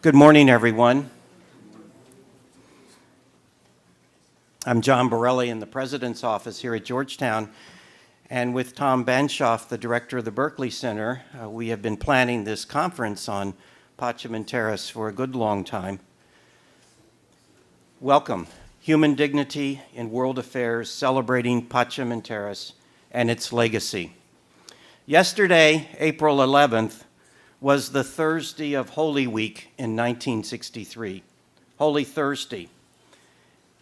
Good morning, everyone. I'm John Borelli in the President's office here at Georgetown, and with Tom Banshoff, the director of the Berkeley Center, we have been planning this conference on Pacem and Terris for a good long time. Welcome, Human Dignity in World Affairs, celebrating Pacem and Terris and its legacy. Yesterday, April 11th, was the Thursday of Holy Week in 1963, Holy Thursday.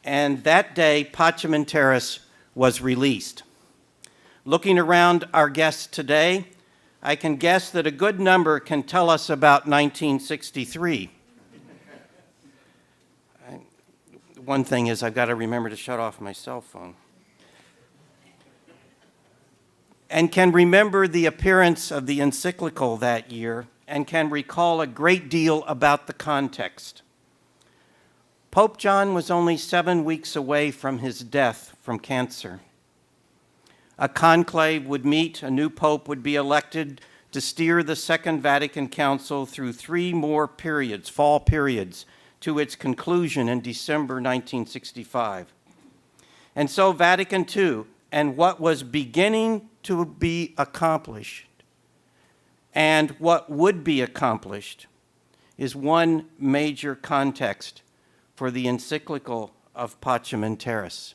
And that day, Pacem and Terris was released. Looking around our guests today, I can guess that a good number can tell us about 1963. One thing is I've got to remember to shut off my cell phone. And can remember the appearance of the encyclical that year, and can recall a great deal about the context. Pope John was only 7 weeks away from his death from cancer. A conclave would meet, a new pope would be elected to steer the Second Vatican Council through 3 more periods, fall periods, to its conclusion in December 1965. And so Vatican II, and what was beginning to be accomplished and what would be accomplished is one major context for the encyclical of Pacem and Terris.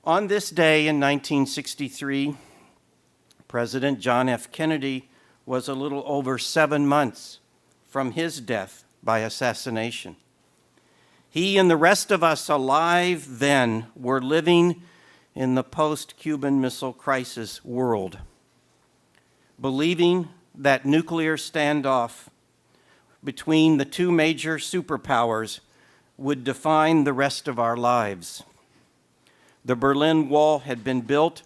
On this day in 1963, President John F. Kennedy was a little over 7 months from his death by assassination. He and the rest of us alive then were living in the post-Cuban Missile Crisis world, believing that nuclear standoff between the 2 major superpowers would define the rest of our lives. The Berlin Wall had been built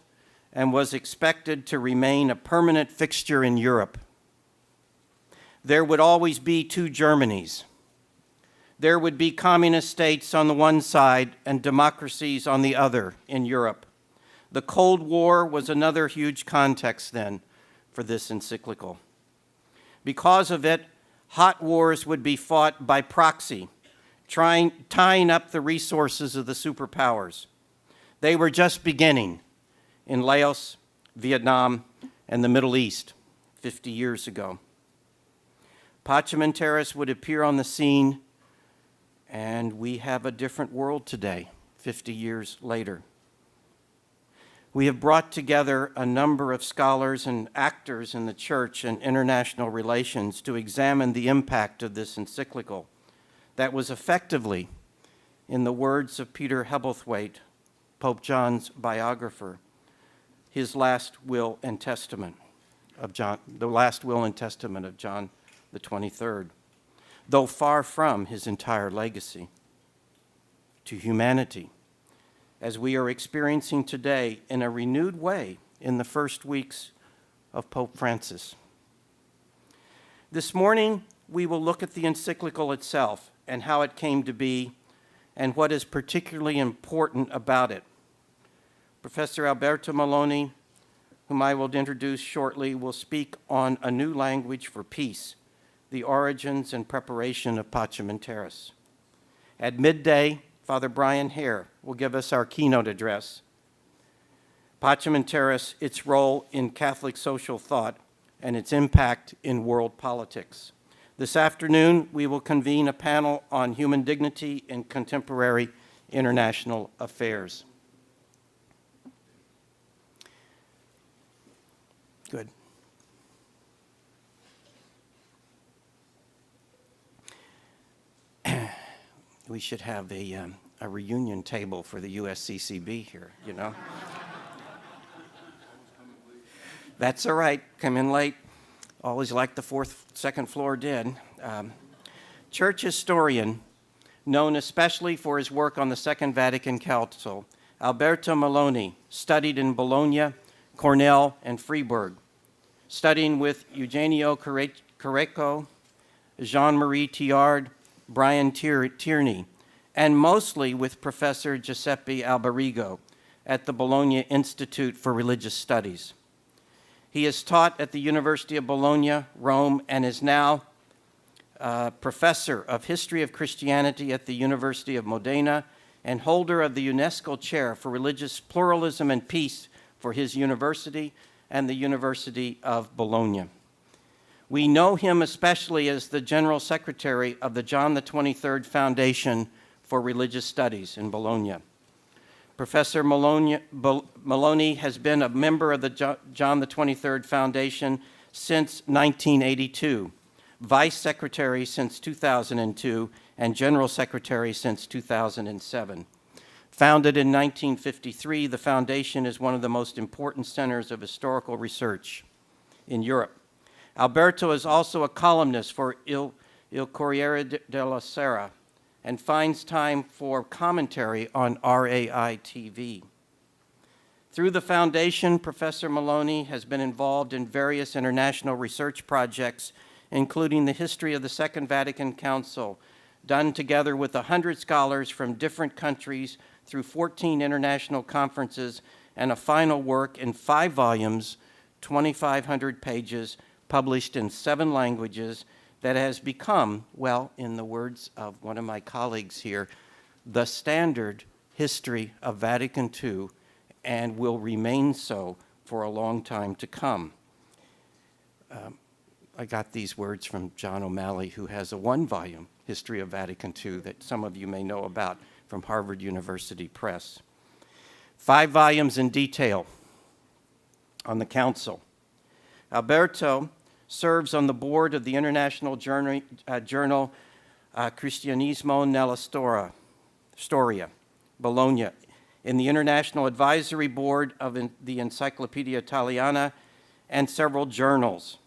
and was expected to remain a permanent fixture in Europe. There would always be 2 Germanys. There would be communist states on the one side and democracies on the other in Europe. The Cold War was another huge context then for this encyclical. Because of it, hot wars would be fought by proxy, tying up the resources of the superpowers. They were just beginning in Laos, Vietnam, and the Middle East 50 years ago. Pacem and Terris would appear on the scene, and we have a different world today, 50 years later. We have brought together a number of scholars and actors in the church and international relations to examine the impact of this encyclical that was effectively, in the words of Peter Hebblethwaite, Pope John's biographer, his last will and testament of John, the last will and testament of John the 23rd, though far from his entire legacy to humanity, as we are experiencing today in a renewed way in the first weeks of Pope Francis. This morning, we will look at the encyclical itself and how it came to be and what is particularly important about it. Professor Alberto Maloney, whom I will introduce shortly, will speak on a new language for peace, the origins and preparation of Pacem and Terris. At midday, Father Brian Hare will give us our keynote address. Pacem and Terris, its role in Catholic social thought and its impact in world politics. This afternoon, we will convene a panel on human dignity in contemporary international affairs. Good. We should have a reunion table for the USCCB here, you know. That's all right. Come in late. Always like the second floor did. Church historian, known especially for his work on the Second Vatican Council, Alberto Maloney studied in Bologna, Cornell, and Freiburg, studying with Eugenio Carreco, Jean-Marie Thiard, Brian Tierney, and mostly with Professor Giuseppe Alberigo at the Bologna Institute for Religious Studies. He has taught at the University of Bologna, Rome, and is now professor of history of Christianity at the University of Modena, and holder of the UNESCO Chair for Religious Pluralism and Peace for his university and the University of Bologna. We know him especially as the General Secretary of the John the 23rd Foundation for Religious Studies in Bologna. Professor Maloney has been a member of the John the 23rd Foundation since 1982, Vice Secretary since 2002, and General Secretary since 2007. Founded in 1953, the Foundation is one of the most important centers of historical research in Europe. Alberto is also a columnist for Il Corriere della Sera and finds time for commentary on RAI TV. Through the Foundation, Professor Maloney has been involved in various international research projects, including the history of the Second Vatican Council, done together with 100 scholars from different countries through 14 international conferences, and a final work in 5 volumes, 2,500 pages, published in 7 languages, that has become, well, in the words of one of my colleagues here, the standard history of Vatican II, and will remain so for a long time to come. I got these words from John O'Malley, who has a 1-volume history of Vatican II that some of you may know about from Harvard University Press. 5 volumes in detail on the Council. Alberto serves on the board of the international journal Cristianismo nella Storia, Bologna, in the International Advisory Board of the Encyclopedia Italiana, and several journals.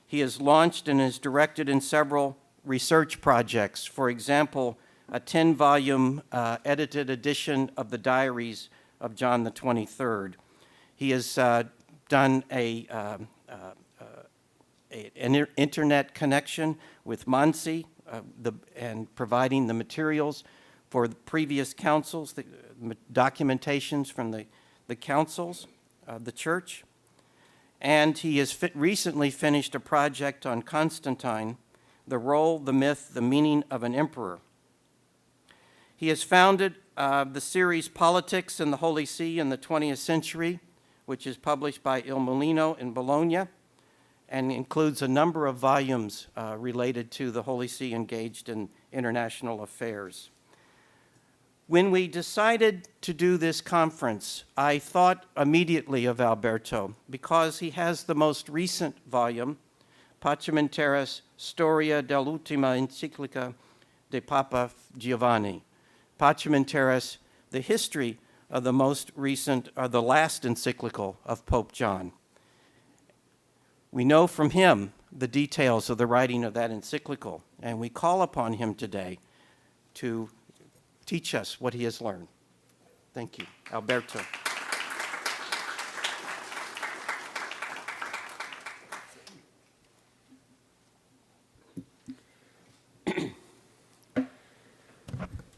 He has launched and is directed in several research projects. For example, a 10-volume edited edition of the Diaries of John the 23rd. He has done an internet connection with Mansi and providing the materials for the previous councils, the documentations from the councils of the church. And he has recently finished a project on Constantine, the role, the myth, the meaning of an emperor. He has founded the series Politics in the Holy See in the 20th Century, which is published by Il Mulino in Bologna, and includes a number of volumes related to the Holy See engaged in international affairs. When we decided to do this conference, I thought immediately of Alberto because he has the most recent volume, Pacem in Terris, Storia dell'ultima enciclica de Papa Giovanni. Pacem in Terris, the history of the most recent, or the last encyclical of Pope John. We know from him the details of the writing of that encyclical, and we call upon him today to teach us what he has learned. Thank you, Alberto.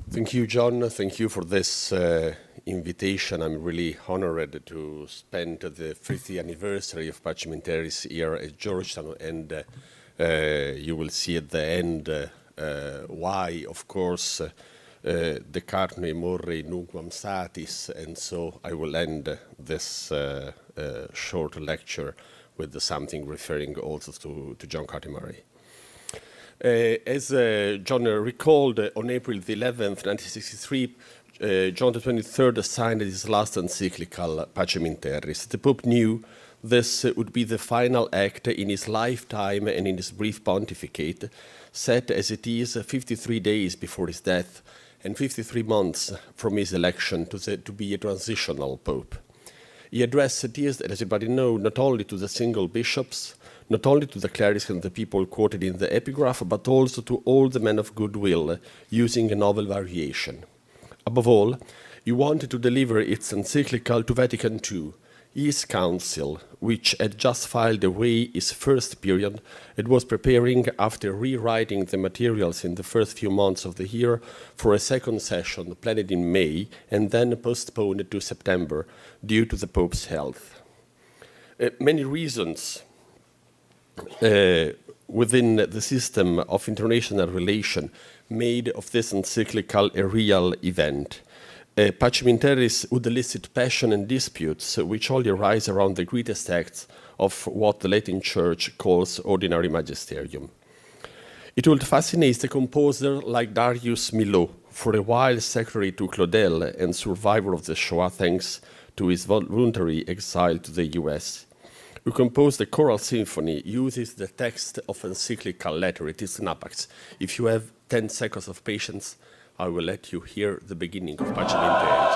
Thank you, John. Thank you for this invitation. I'm really honored to spend the 50th anniversary of Pacem in Terris here at Georgetown, and you will see at the end why, of course, de carne morre nunquam satis, and so I will end this short lecture with something referring also to John Carter-Murray. As John recalled, on April the 11th, 1963, John the 23rd signed his last encyclical, Pacem in Terris. The Pope knew this would be the final act in his lifetime and in his brief pontificate, set as it is 53 days before his death and 53 months from his election to be a transitional Pope. He addressed this, as everybody knows, not only to the single bishops, not only to the clerics and the people quoted in the epigraph, but also to all the men of goodwill, using a novel variation. Above all, he wanted to deliver its encyclical to Vatican II, his council, which had just filed away its first period and was preparing, after rewriting the materials in the first few months of the year, for a second session planned in May and then postponed to September due to the Pope's health. Many reasons within the system of international relation made of this encyclical a real event. Pacem in Terris would elicit passion and disputes which only arise around the greatest acts of what the Latin Church calls ordinary magisterium. It would fascinate a composer like Darius Milhaud, for a while secretary to Claudel and survivor of the Shoah thanks to his voluntary exile to the US, who composed the choral symphony, uses the text of encyclical letter. It is an apax. If you have 10 seconds of patience, I will let you hear the beginning of Pacem in Terris.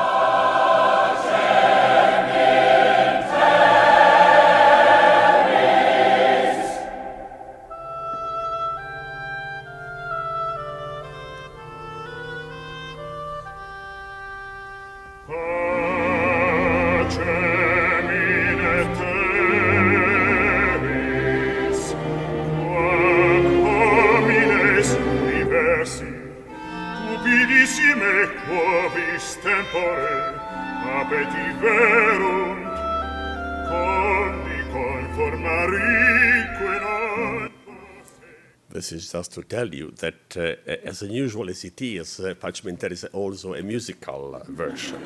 This is just to tell you that, as unusual as it is, Pacem in Terris is also a musical version.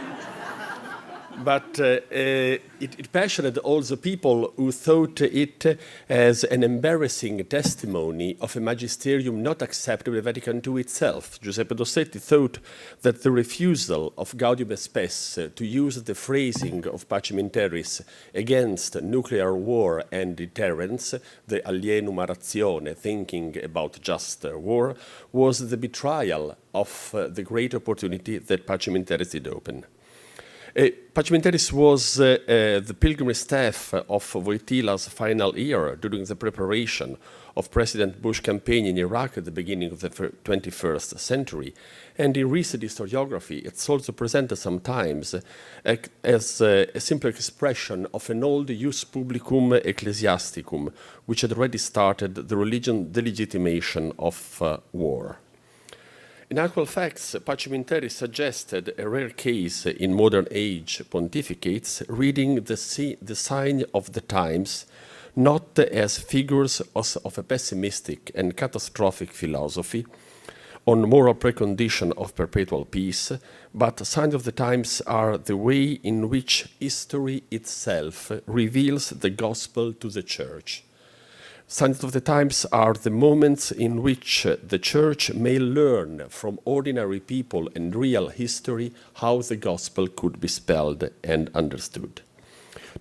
But it passionate also people who thought it as an embarrassing testimony of a magisterium not acceptable by Vatican II itself. Giuseppe Dossetti thought that the refusal of Gaudium et Spes to use the phrasing of Pacem in Terris against nuclear war and deterrence, the alienum a ratione, thinking about just war, was the betrayal of the great opportunity that Pacem in Terris did open. Pacem in Terris was the pilgrimage staff of Wojtyla's final year during the preparation of President Bush's campaign in Iraq at the beginning of the 21st century. And in recent historiography, it's also presented sometimes as a simple expression of an old jus publicum ecclesiasticum, which had already started the religion delegitimation of war. In actual facts, Pacem in Terris suggested a rare case in modern age pontificates, reading the sign of the times not as figures of a pessimistic and catastrophic philosophy on moral precondition of perpetual peace, but signs of the times are the way in which history itself reveals the gospel to the Church. Signs of the times are the moments in which the Church may learn from ordinary people and real history how the gospel could be spelled and understood.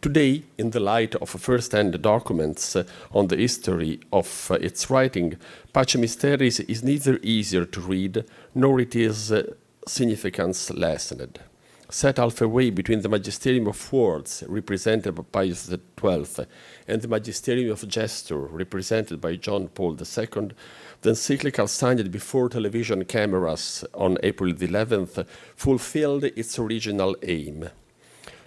Today, in the light of first-hand documents on the history of its writing, Pacem in Terris is neither easier to read, nor it is significance lessened. Set halfway between the magisterium of words, represented by Pius XII, and the magisterium of gesture, represented by John Paul II, the encyclical signed before television cameras on April the 11th fulfilled its original aim: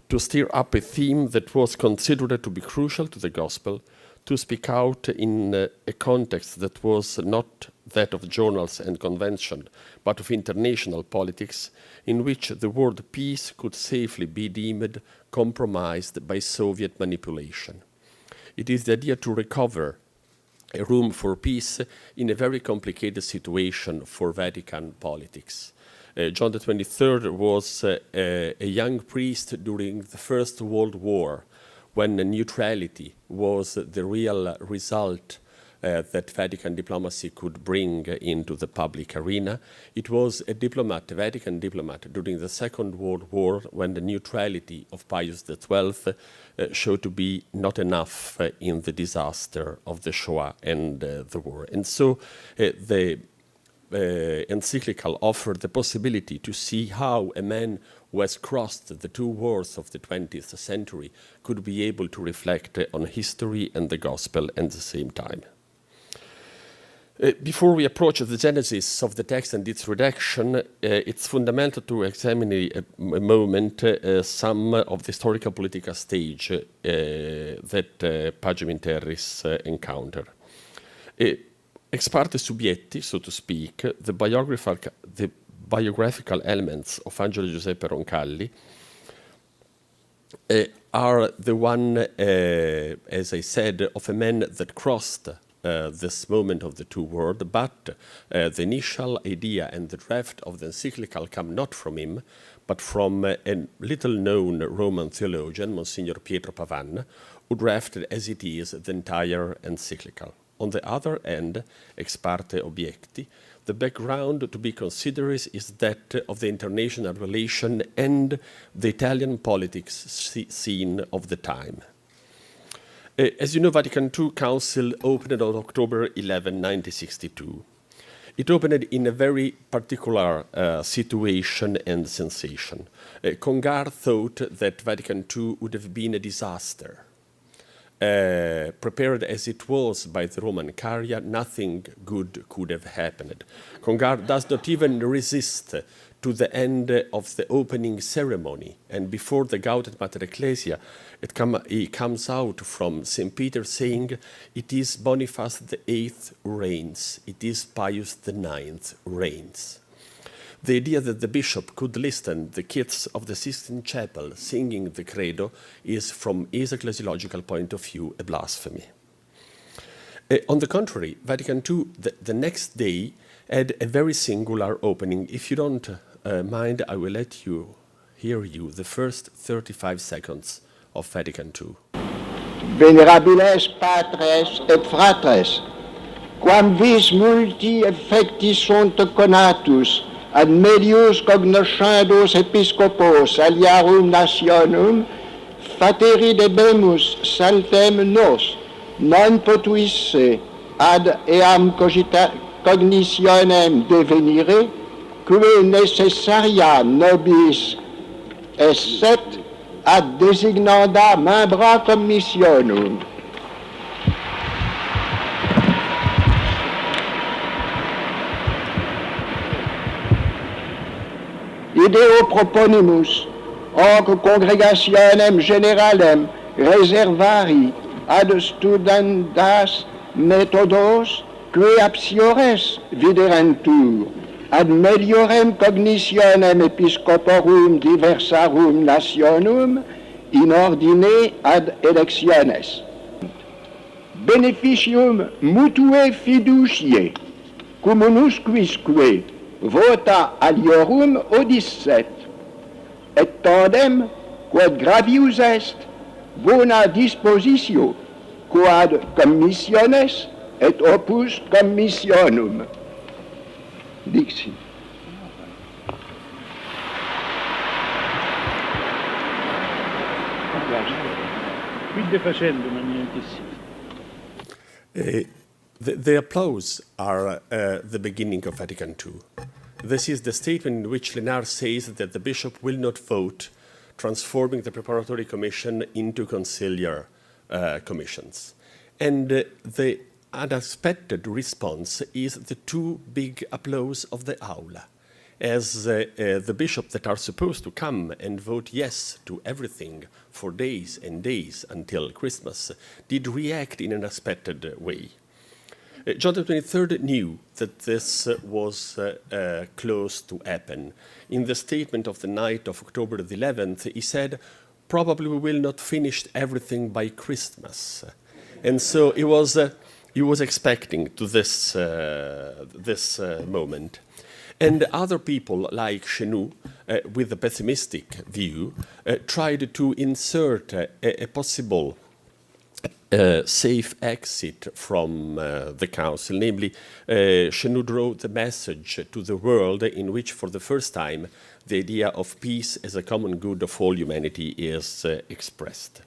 to stir up a theme that was considered to be crucial to the gospel, to speak out in a context that was not that of journals and convention, but of international politics, in which the word peace could safely be deemed compromised by Soviet manipulation. It is the idea to recover a room for peace in a very complicated situation for Vatican politics. John the 23rd was a young priest during the First World War, when neutrality was the real result that Vatican diplomacy could bring into the public arena. It was a diplomat, a Vatican diplomat, during the Second World War, when the neutrality of Pius XII showed to be not enough in the disaster of the Shoah and the war. And so the encyclical offered the possibility to see how a man who has crossed the two wars of the 20th century could be able to reflect on history and the gospel at the same time. Before we approach the genesis of the text and its redaction, it's fundamental to examine a moment some of the historical political stage that Pacem in Terris encountered. Ex parte subietti, so to speak, the biographical elements of Angelo Giuseppe Roncalli are the one, as I said, of a man that crossed this moment of the two worlds, but the initial idea and the draft of the encyclical come not from him, but from a little-known Roman theologian, Monsignor Pietro Pavan, who drafted as it is the entire encyclical. On the other hand, ex parte obiecti, the background to be considered is that of the international relation and the Italian politics scene of the time. As you know, Vatican II Council opened on October 11, 1962. It opened in a very particular situation and sensation. Congar thought that Vatican II would have been a disaster. Prepared as it was by the Roman Curia, nothing good could have happened. Congar does not even resist to the end of the opening ceremony, and before the Gaudet Mater Ecclesia, he comes out from St. Peter saying, "It is Boniface VIII reigns, it is Pius IX reigns." The idea that the bishop could listen the kids of the Sistine Chapel singing the Credo is, from his ecclesiological point of view, a blasphemy. On the contrary, Vatican II, the next day, had a very singular opening. If you don't mind, I will let you hear the first 35 seconds of Vatican II. Venerabiles patres et fratres, quam vis multi effecti sunt conatus, ad melius cognoscendos episcopos aliarum nationum, fateri debemus saltem nos, non potuisse ad eam cognitionem devenire, que necessaria nobis esset ad designanda membra commissionum. Ideo proponimus, hoc congregationem generalem reservari ad studendas methodos que apsiores viderentur, ad meliorem cognitionem episcoporum diversarum nationum in ordine ad electiones. Beneficium mutue fiducie, communusquisque vota aliorum odisset, et tandem, quod gravius est, bona dispositio, quod commissiones et opus commissionum. Dixi. Quid facendo, magnetissimo. The applause are the beginning of Vatican II. This is the statement in which Lenard says that the bishop will not vote, transforming the preparatory commission into conciliar commissions. And the unexpected response is the two big applause of the aula, as the bishops that are supposed to come and vote yes to everything for days and days until Christmas did react in an unexpected way. John the 23rd knew that this was close to happen. In the statement of the night of October the 11th, he said, "Probably we will not finish everything by Christmas." And so he was expecting to this moment. And other people like Chenou, with a pessimistic view, tried to insert a possible safe exit from the council. Namely, Chenou wrote a message to the world in which, for the first time, the idea of peace as a common good of all humanity is expressed.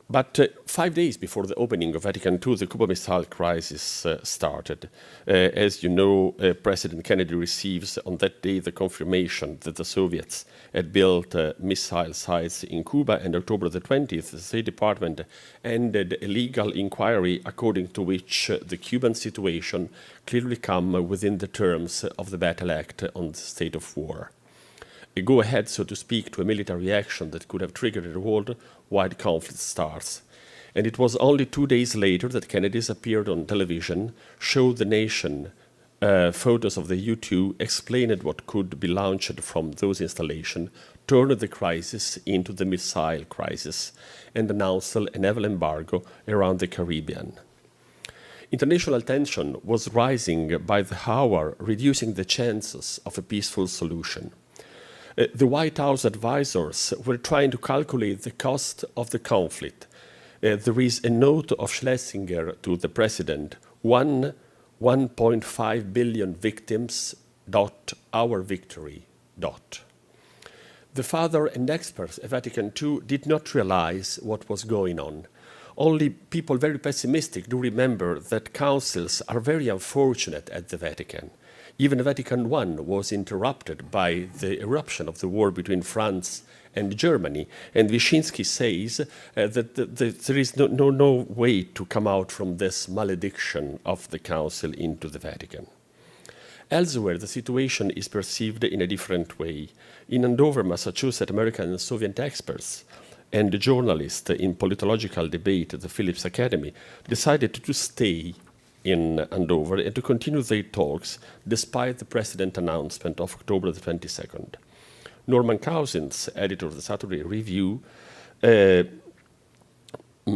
But 5 days before the opening of Vatican II, the Cuban Missile Crisis started. As you know, President Kennedy receives on that day the confirmation that the Soviets had built missile sites in Cuba, and October the 20th, the State Department ended a legal inquiry according to which the Cuban situation clearly come within the terms of the Battle Act on the state of war. A go-ahead, so to speak, to a military action that could have triggered a worldwide conflict starts. And it was only 2 days later that Kennedy's appeared on television, showed the nation photos of the U-2, explained what could be launched from those installations, turned the crisis into the missile crisis, and announced a naval embargo around the Caribbean. International tension was rising by the hour, reducing the chances of a peaceful solution. The White House advisors were trying to calculate the cost of the conflict. There is a note of Schlesinger to the president, 1.5 billion victims, our victory, . The father and experts at Vatican II did not realize what was going on. Only people very pessimistic do remember that councils are very unfortunate at the Vatican. Even Vatican I was interrupted by the eruption of the war between France and Germany, and Wyszynski says that there is no way to come out from this malediction of the Council into the Vatican. Elsewhere, the situation is perceived in a different way. In Andover, Massachusetts, American and Soviet experts and journalists in politological debate at the Phillips Academy decided to stay in Andover and to continue their talks despite the President's announcement of October the 22nd. Norman Cousins, editor of the Saturday Review,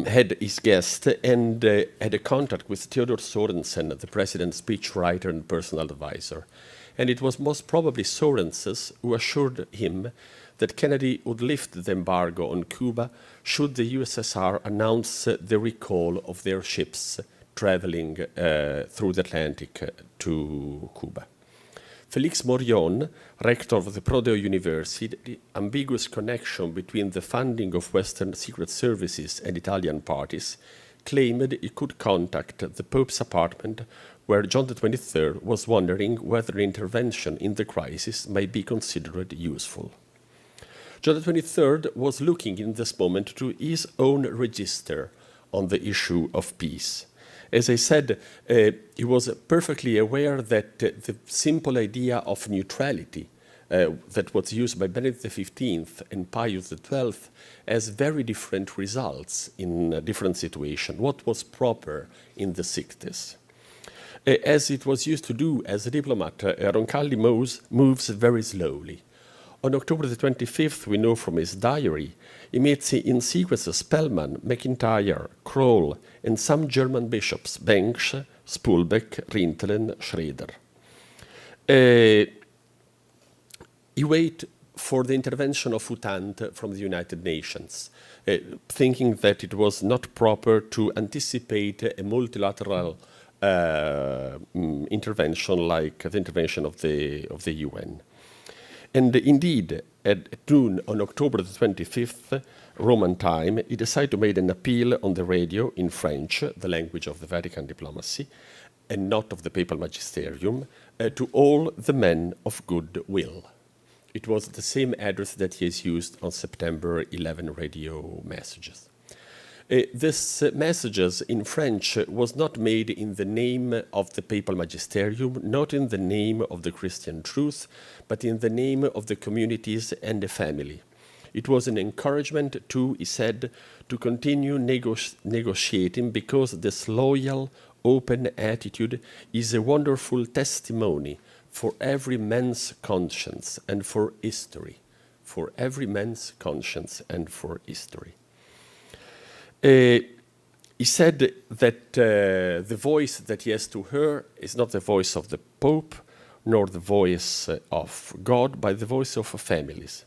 had his guest and had a contact with Theodore Sorensen, the president's speechwriter and personal advisor. And it was most probably Sorensen who assured him that Kennedy would lift the embargo on Cuba should the USSR announce the recall of their ships traveling through the Atlantic to Cuba. Félix Morion, rector of the Prodeo University, the ambiguous connection between the funding of Western secret services and Italian parties, claimed he could contact the Pope's apartment where John XXIII was wondering whether intervention in the crisis might be considered useful. John XXIII was looking in this moment to his own register on the issue of peace. As I said, he was perfectly aware that the simple idea of neutrality that was used by Benedict XV and Pius XII has very different results in different situations. What was proper in the 60s? As it was used to do as a diplomat, Roncalli moves very slowly. On October the 25th, we know from his diary, he meets in sequence Spellman, McIntyre, Kroll, and some German bishops, Bench, Spulbeck, Rintelen, Schroeder. He waited for the intervention of UTANT from the United Nations, thinking that it was not proper to anticipate a multilateral intervention like the intervention of the UN. And indeed, at noon on October the 25th, Roman time, he decided to make an appeal on the radio in French, the language of the Vatican diplomacy, and not of the papal magisterium, to all the men of good will. It was the same address that he has used on September 11 radio messages. This messages in French was not made in the name of the papal magisterium, not in the name of the Christian truth, but in the name of the communities and the family. It was an encouragement to, he said, to continue negotiating because this loyal, open attitude is a wonderful testimony for every man's conscience and for history. For every man's conscience and for history. He said that the voice that he has to hear is not the voice of the Pope, nor the voice of God, but the voice of families.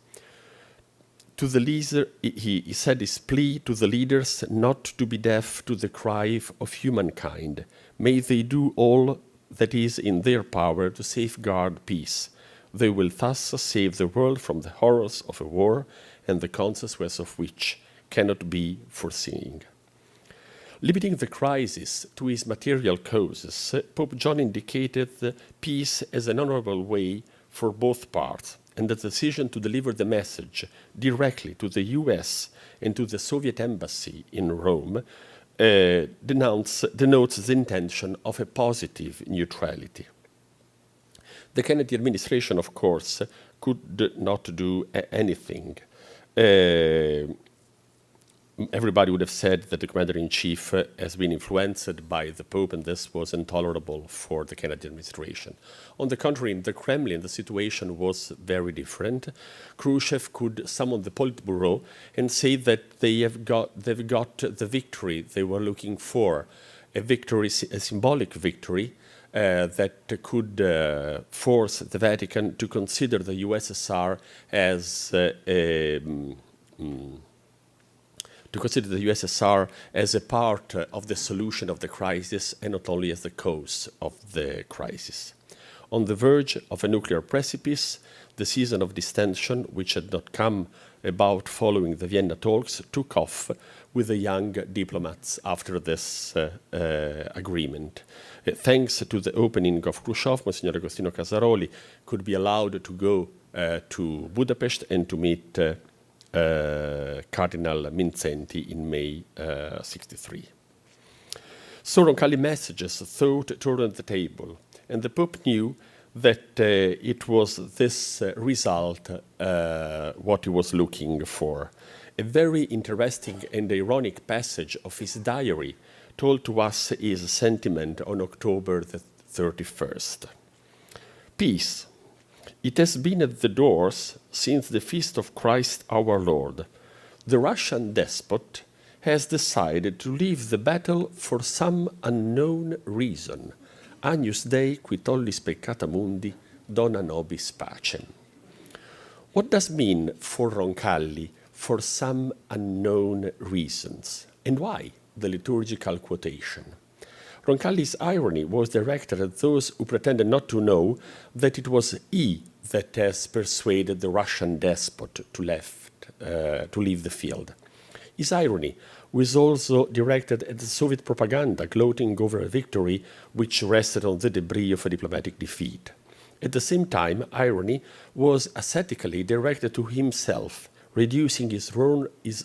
To the leader, he said his plea to the leaders not to be deaf to the cry of humankind. May they do all that is in their power to safeguard peace. They will thus save the world from the horrors of a war and the consequences of which cannot be foreseen. Limiting the crisis to its material causes, Pope John indicated peace as an honorable way for both parts, and the decision to deliver the message directly to the US and to the Soviet embassy in Rome denotes the intention of a positive neutrality. The Kennedy administration, of course, could not do anything. Everybody would have said that the commander-in-chief has been influenced by the Pope, and this was intolerable for the Kennedy administration. On the contrary, in the Kremlin, the situation was very different. Khrushchev could summon the Politburo and say that they've got the victory they were looking for. a victory, a symbolic victory that could force the Vatican to consider the USSR as a part of the solution of the crisis and not only as the cause of the crisis. On the verge of a nuclear precipice, the season of distension, which had not come about following the Vienna talks, took off with the young diplomats after this agreement. Thanks to the opening of Khrushchev, Monsignor Agostino Casaroli could be allowed to go to Budapest and to meet Cardinal Mindszenty in May 63. So Roncalli messages thought turned the table, and the Pope knew that it was this result what he was looking for. A very interesting and ironic passage of his diary told to us his sentiment on October the 31st. Peace. It has been at the doors since the feast of Christ our Lord. The Russian despot has decided to leave the battle for some unknown reason. Agnus Dei qui tollis peccata mundi, dona nobis pacem. What does mean for Roncalli, for some unknown reasons? And why the liturgical quotation? Roncalli's irony was directed at those who pretended not to know that it was he that has persuaded the Russian despot to leave the field. His irony was also directed at the Soviet propaganda gloating over a victory which rested on the debris of a diplomatic defeat. At the same time, irony was ascetically directed to himself, reducing his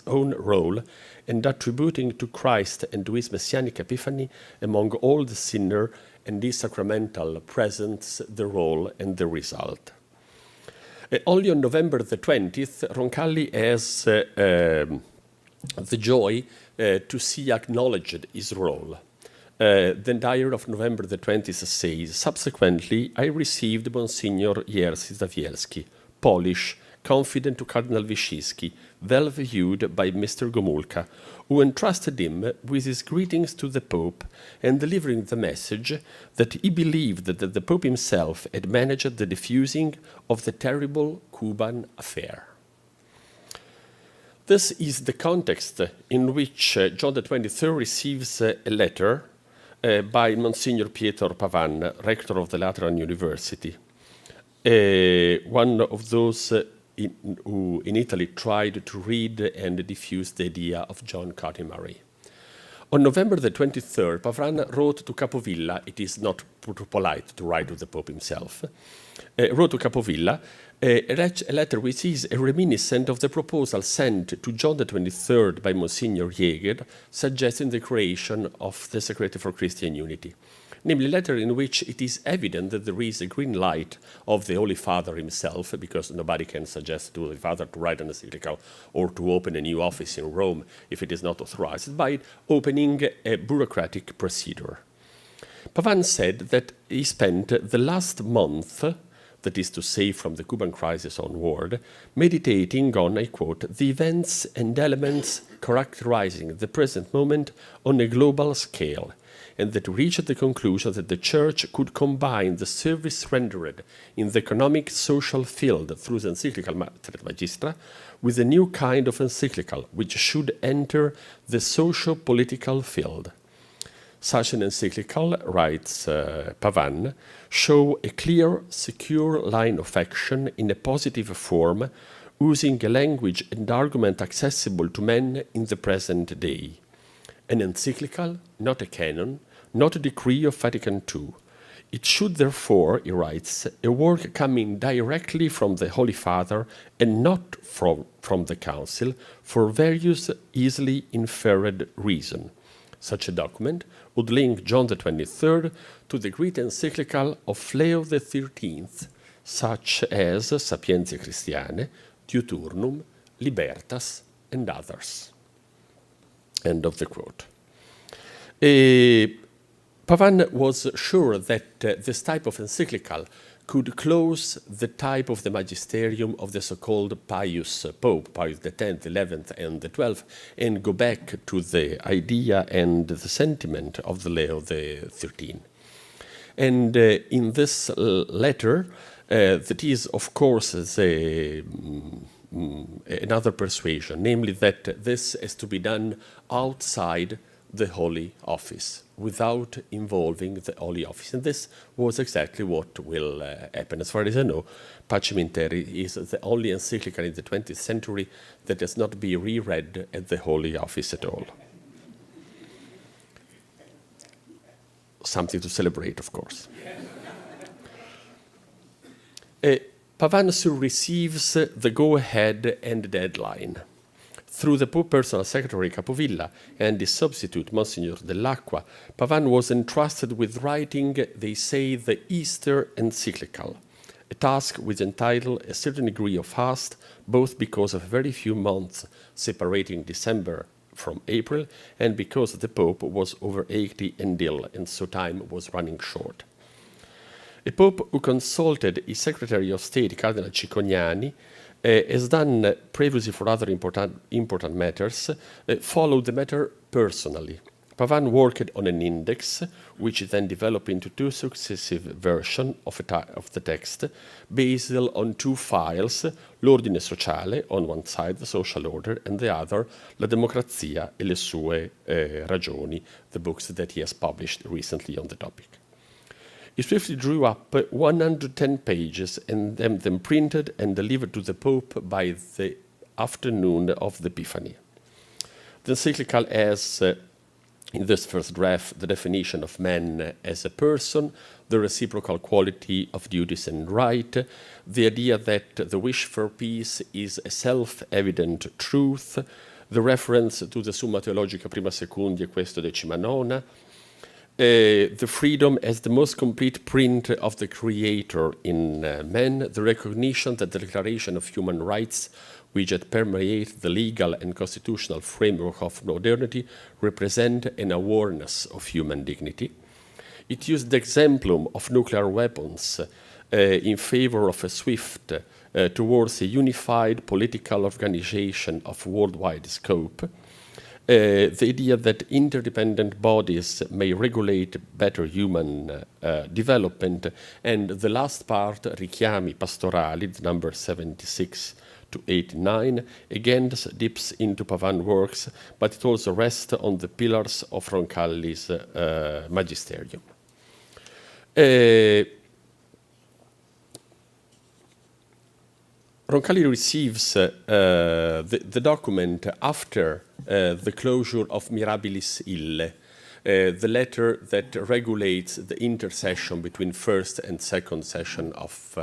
own role and attributing to Christ and to his messianic epiphany among all the sinner and his sacramental presence the role and the result. Only on November the 20th, Roncalli has the joy to see acknowledged his role. The diary of November the 20th says, subsequently, I received Monsignor Jerzy Zawielski, Polish, confident to Cardinal Wyszynski, well viewed by Mr. Gomulka, who entrusted him with his greetings to the Pope and delivering the message that he believed that the Pope himself had managed the diffusing of the terrible Cuban affair. This is the context in which John the 23rd receives a letter by Monsignor Pietro Pavan, rector of the Lateran University, one of those who in Italy tried to read and diffuse the idea of John Cardinal Murray. On November the 23rd, Pavan wrote to Capovilla, it is not polite to write to the Pope himself, wrote to Capovilla a letter which is a reminiscent of the proposal sent to John the 23rd by Monsignor Jäger, suggesting the creation of the Secretary for Christian Unity. Namely, a letter in which it is evident that there is a green light of the Holy Father himself, because nobody can suggest to the Holy Father to write an encyclical or to open a new office in Rome if it is not authorized, by opening a bureaucratic procedure. Pavan said that he spent the last month, that is to say from the Cuban crisis onward, meditating on, I quote, the events and elements characterizing the present moment on a global scale, and that reached the conclusion that the Church could combine the service rendered in the economic social field through the encyclical Mater Magistra with a new kind of encyclical which should enter the socio-political field. Such an encyclical, writes Pavan, show a clear, secure line of action in a positive form, using a language and argument accessible to men in the present day. An encyclical, not a canon, not a decree of Vatican II. It should therefore, he writes, a work coming directly from the Holy Father and not from the Council for various easily inferred reasons. Such a document would link John the 23rd to the great encyclical of Leo the 13th, such as Sapientiae Christiane, Diuturnum, Libertas, and others. End of the quote. Pavan was sure that this type of encyclical could close the type of the magisterium of the so-called Pius Pope, Pius X, XI, and the XII, and go back to the idea and the sentiment of the Leo XIII. And in this letter, that is, of course, another persuasion, namely that this is to be done outside the Holy Office, without involving the Holy Office. And this was exactly what will happen. As far as I know, Pacem in Terris is the only encyclical in the 20th century that does not be reread at the Holy Office at all. Something to celebrate, of course. Pavan soon receives the go-ahead and deadline. Through the Pope personal secretary Capovilla and his substitute, Monsignor Dell'Acqua, Pavan was entrusted with writing, they say, the Easter encyclical, a task which entitled a certain degree of haste, both because of very few months separating December from April and because the Pope was over 80 and ill, and so time was running short. A Pope who consulted his Secretary of State, Cardinal Cicognani, has done previously for other important matters, followed the matter personally. Pavan worked on an index, which then developed into two successive versions of the text, based on two files, l'ordine sociale, on one side, the social order, and the other, la democrazia e le sue ragioni, the books that he has published recently on the topic. He swiftly drew up 110 pages and them printed and delivered to the Pope by the afternoon of the Epiphany. The encyclical has, in this first draft, the definition of man as a person, the reciprocal quality of duties and right, the idea that the wish for peace is a self-evident truth, the reference to the Summa Theologica Prima Secundi e Questo Decima Nona, the freedom as the most complete print of the Creator in man, the recognition that the Declaration of Human Rights, which had permeated the legal and constitutional framework of modernity, represent an awareness of human dignity. It used the exemplum of nuclear weapons in favor of a swift towards a unified political organization of worldwide scope. The idea that interdependent bodies may regulate better human development, and the last part, richiami pastorali, number 76 to 89, again dips into Pavan works, but it also rests on the pillars of Roncalli's magisterium. Roncalli receives the document after the closure of Mirabilis Ille, the letter that regulates the intercession between first and second session of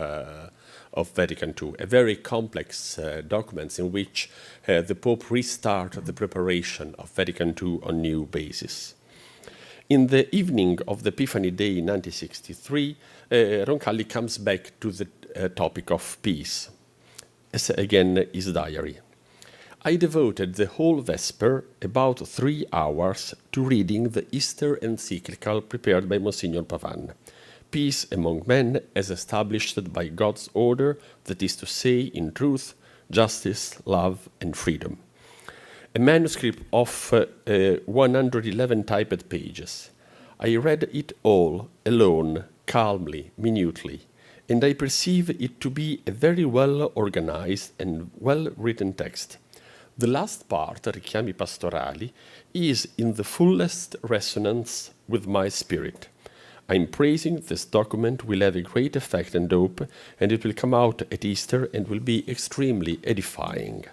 Vatican II, a very complex document in which the Pope restarted the preparation of Vatican II on new basis. In the evening of the Epiphany Day in 1963, Roncalli comes back to the topic of peace. Again, his diary. I devoted the whole Vesper, about 3 hours, to reading the Easter encyclical prepared by Monsignor Pavan, Peace Among Men as established by God's order, that is to say, in truth, justice, love, and freedom. A manuscript of 111 typed pages. I read it all, alone, calmly, minutely, and I perceive it to be a very well-organized and well-written text. The last part, Richiami Pastorali, is in the fullest resonance with my spirit. I'm praising this document will have a great effect and hope, and it will come out at Easter and will be extremely edifying.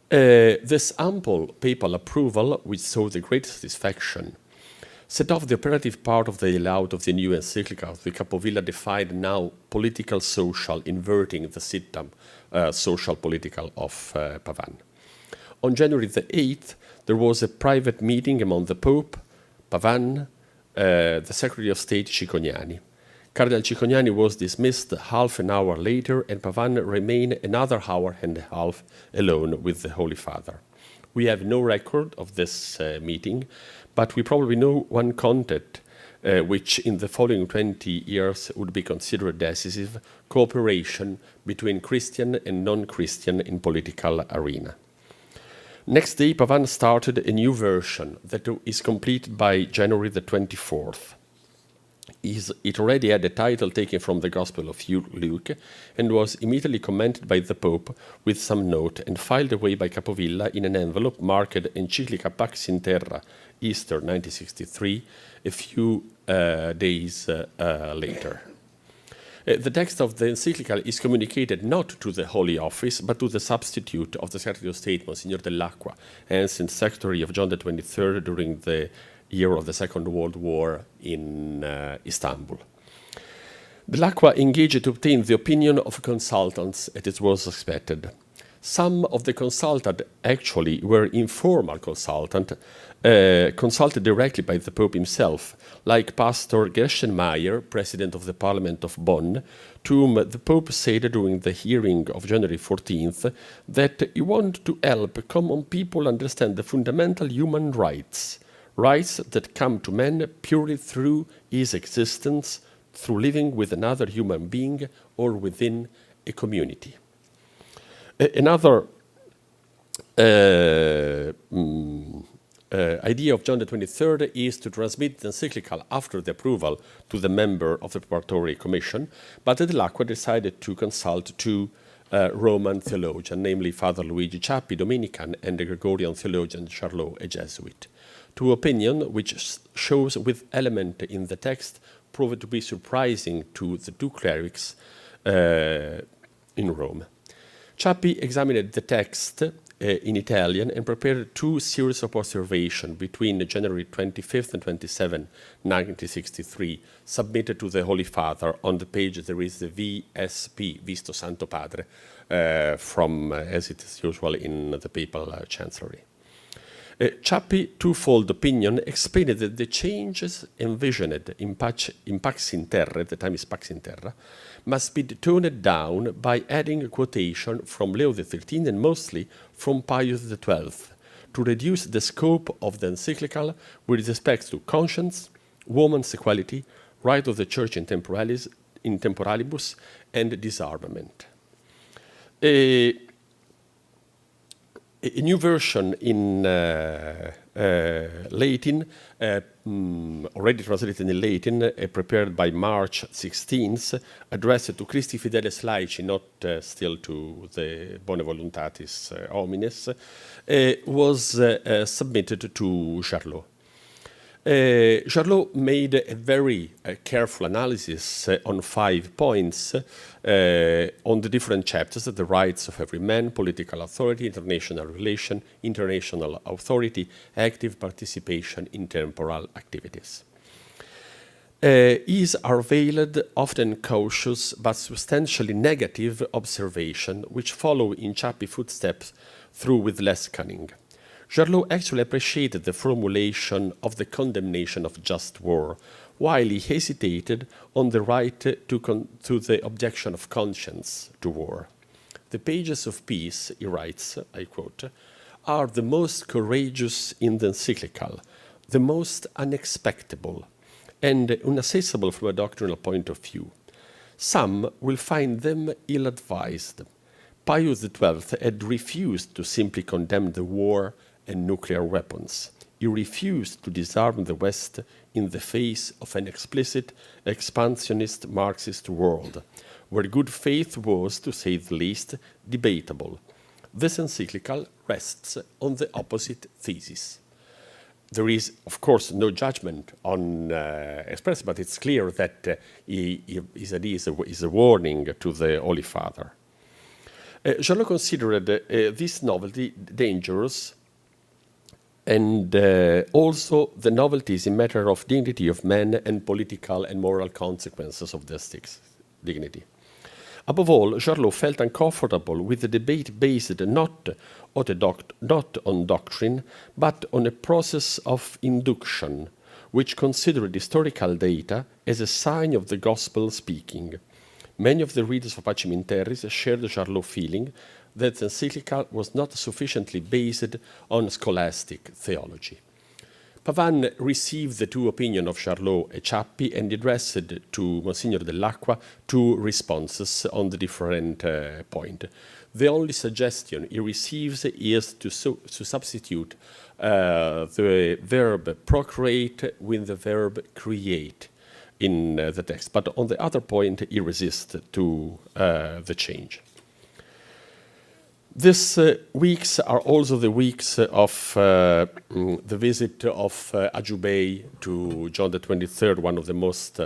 This ample papal approval, which saw the great satisfaction, set off the operative part of the layout of the new encyclical, the Capovilla defined now political social, inverting the system social political of Pavan. On January the 8th, there was a private meeting among the Pope, Pavan, the Secretary of State Cicognani. Cardinal Cicognani was dismissed half an hour later, and Pavan remained another hour and a half alone with the Holy Father. We have no record of this meeting, but we probably know one content which in the following 20 years would be considered decisive: cooperation between Christian and non-Christian in political arena. Next day, Pavan started a new version that is completed by January the 24th. It already had a title taken from the Gospel of Luke and was immediately commented by the Pope with some note and filed away by Capovilla in an envelope marked Encyclica Pacem Terra, Easter 1963, a few days later. The text of the encyclical is communicated not to the Holy Office, but to the substitute of the Secretary of State, Monsignor Dell'Acqua, ancient Secretary of John XXIII during the year of the Second World War in Istanbul. Dell'Acqua engaged to obtain the opinion of consultants, as it was expected. Some of the consultants actually were informal consultants, consulted directly by the Pope himself, like Pastor Gerstenmaier, President of the Parliament of Bonn, to whom the Pope said during the hearing of January 14th that he wanted to help common people understand the fundamental human rights that come to man purely through his existence, through living with another human being or within a community. Another idea of John XXIII is to transmit the encyclical after the approval to the member of the preparatory commission, but Dell'Acqua decided to consult two Roman theologians, namely Father Luigi Ciappi, Dominican, and the Gregorian theologian Charlot, a Jesuit. Two opinions which shows with element in the text proved to be surprising to the two clerics in Rome. Ciappi examined the text in Italian and prepared two series of observations between January 25th and 27th, 1963, submitted to the Holy Father. On the page there is the VSP, Visto Santo Padre, from, as it is usual in the papal chancellery. Ciappi's twofold opinion explained that the changes envisioned in Pacem Terra, at the time is Pacem Terra, must be toned down by adding a quotation from Leo XIII and mostly from Pius XII to reduce the scope of the encyclical with respect to conscience, woman's equality, right of the Church in temporalibus, and disarmament. A new version in Latin, already translated in Latin, prepared by March 16th, addressed to Christi Fideles Laici, not still to the Bone Voluntatis Homines, was submitted to Charlot. Charlot made a very careful analysis on 5 points on the different chapters: the rights of every man, political authority, international relation, international authority, active participation in temporal activities. These are veiled, often cautious, but substantially negative observations which follow in Ciappi's footsteps through with less cunning. Charlot actually appreciated the formulation of the condemnation of just war, while he hesitated on the right to the objection of conscience to war. The pages of peace, he writes, I quote, are the most courageous in the encyclical, the most unexpected, and inaccessible from a doctrinal point of view. Some will find them ill-advised. Pius XII had refused to simply condemn the war and nuclear weapons. He refused to disarm the West in the face of an explicit expansionist Marxist world, where good faith was, to say the least, debatable. This encyclical rests on the opposite thesis. There is, of course, no judgment on expressed, but it's clear that his idea is a warning to the Holy Father. Charlot considered this novelty dangerous, and also the novelties in matter of dignity of man and political and moral consequences of this dignity. Above all, Charlot felt uncomfortable with the debate based not on doctrine, but on a process of induction, which considered historical data as a sign of the gospel speaking. Many of the readers of Pacem Terris shared Charlot's feeling that the encyclical was not sufficiently based on scholastic theology. Pavan received the two opinions of Charlot and Ciappi and addressed to Monsignor Dell'Acqua two responses on the different point. The only suggestion he receives is to substitute the verb procreate with the verb create in the text. But on the other point, he resists to the change. These weeks are also the weeks of the visit of Ajubei to John the 23rd, one of the most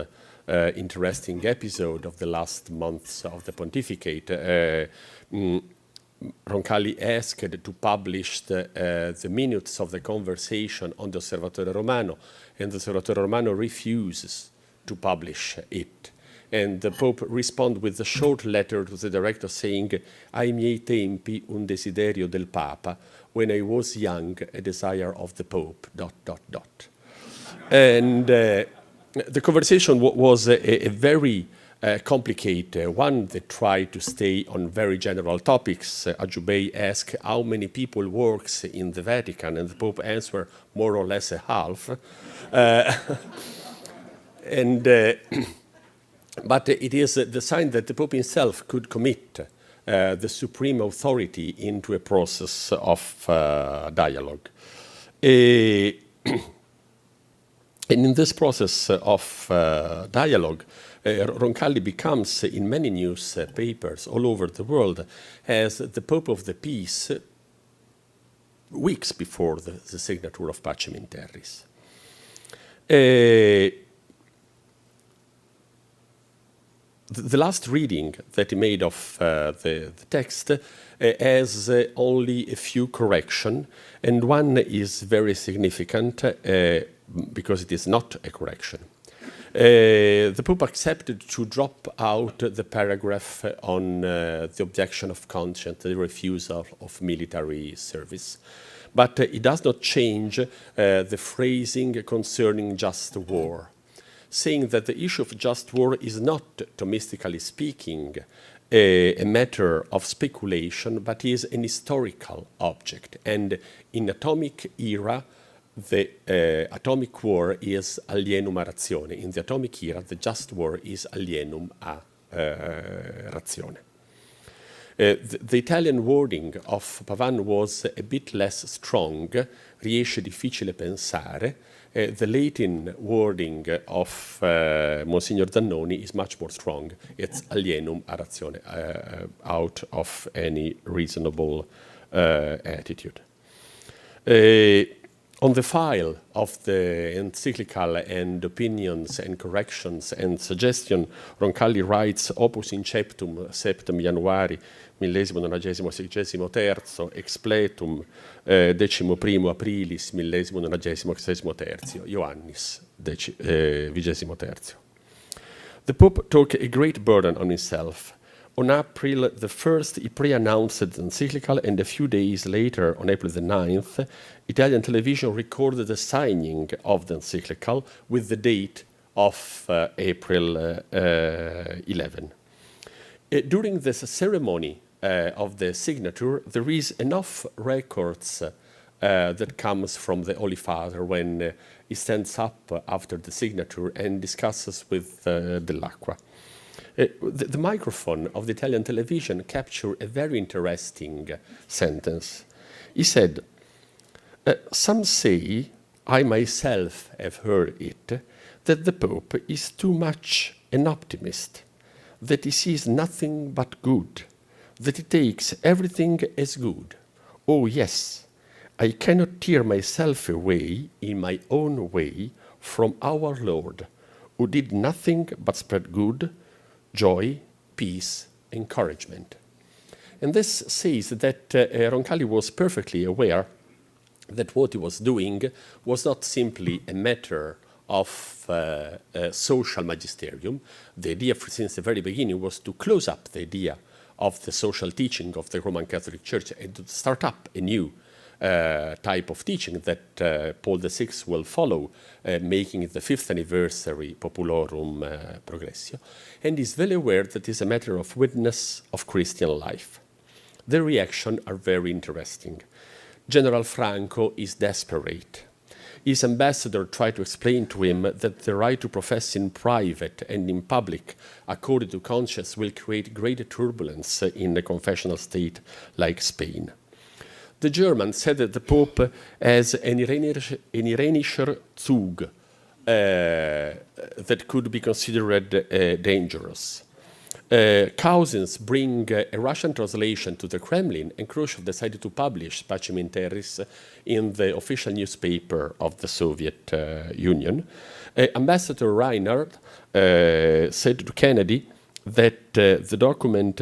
interesting episodes of the last months of the pontificate. Roncalli asked to publish the minutes of the conversation on the Osservatore Romano, and the Osservatore Romano refuses to publish it. And the Pope responded with a short letter to the director saying, ai miei tempi un desiderio del Papa, when I was young, a desire of the Pope, ... And the conversation was a very complicated one that tried to stay on very general topics. Ajubei asked how many people works in the Vatican, and the Pope answered more or less a half. But it is the sign that the Pope himself could commit the supreme authority into a process of dialogue. And in this process of dialogue, Roncalli becomes, in many newspapers all over the world, as the Pope of the Peace weeks before the signature of Pacem in Terris. The last reading that he made of the text has only a few corrections, and one is very significant because it is not a correction. The Pope accepted to drop out the paragraph on the objection of conscience, the refusal of military service. But it does not change the phrasing concerning just war, saying that the issue of just war is not, Thomistically speaking, a matter of speculation, but is an historical object. And in atomic era, the atomic war is alienum a ratione. In the atomic era, the just war is alienum a ratione. The Italian wording of Pavan was a bit less strong, riesce difficile pensare. The Latin wording of Monsignor Zannoni is much more strong. It's alienum a ratione, out of any reasonable attitude. On the file of the encyclical and opinions and corrections and suggestion, Roncalli writes opus inceptum 7 Januari 1963 expletum 11 aprilis 1963 Ioannis 23. The Pope took a great burden on himself. On April the 1st, he pre-announced the encyclical, and a few days later, on April the 9th, Italian television recorded the signing of the encyclical with the date of April 11. During this ceremony of the signature, there is enough records that comes from the Holy Father when he stands up after the signature and discusses with Dell'Acqua. The microphone of the Italian television captured a very interesting sentence. He said, some say, I myself have heard it, that the Pope is too much an optimist, that he sees nothing but good, that he takes everything as good. Oh yes, I cannot tear myself away in my own way from our Lord, who did nothing but spread good, joy, peace, encouragement. And this says that Roncalli was perfectly aware that what he was doing was not simply a matter of social magisterium. The idea since the very beginning was to close up the idea of the social teaching of the Roman Catholic Church and to start up a new type of teaching that Paul VI will follow, making it the 5th anniversary Populorum Progressio, and is well aware that it is a matter of witness of Christian life. The reactions are very interesting. General Franco is desperate. his ambassador tried to explain to him that the right to profess in private and in public, according to conscience, will create great turbulence in a confessional state like Spain. The German said that the Pope has an irenischer Zug that could be considered dangerous. Cousins bring a Russian translation to the Kremlin, and Khrushchev decided to publish Pacem in Terris in the official newspaper of the Soviet Union. Ambassador Reinhardt said to Kennedy that the document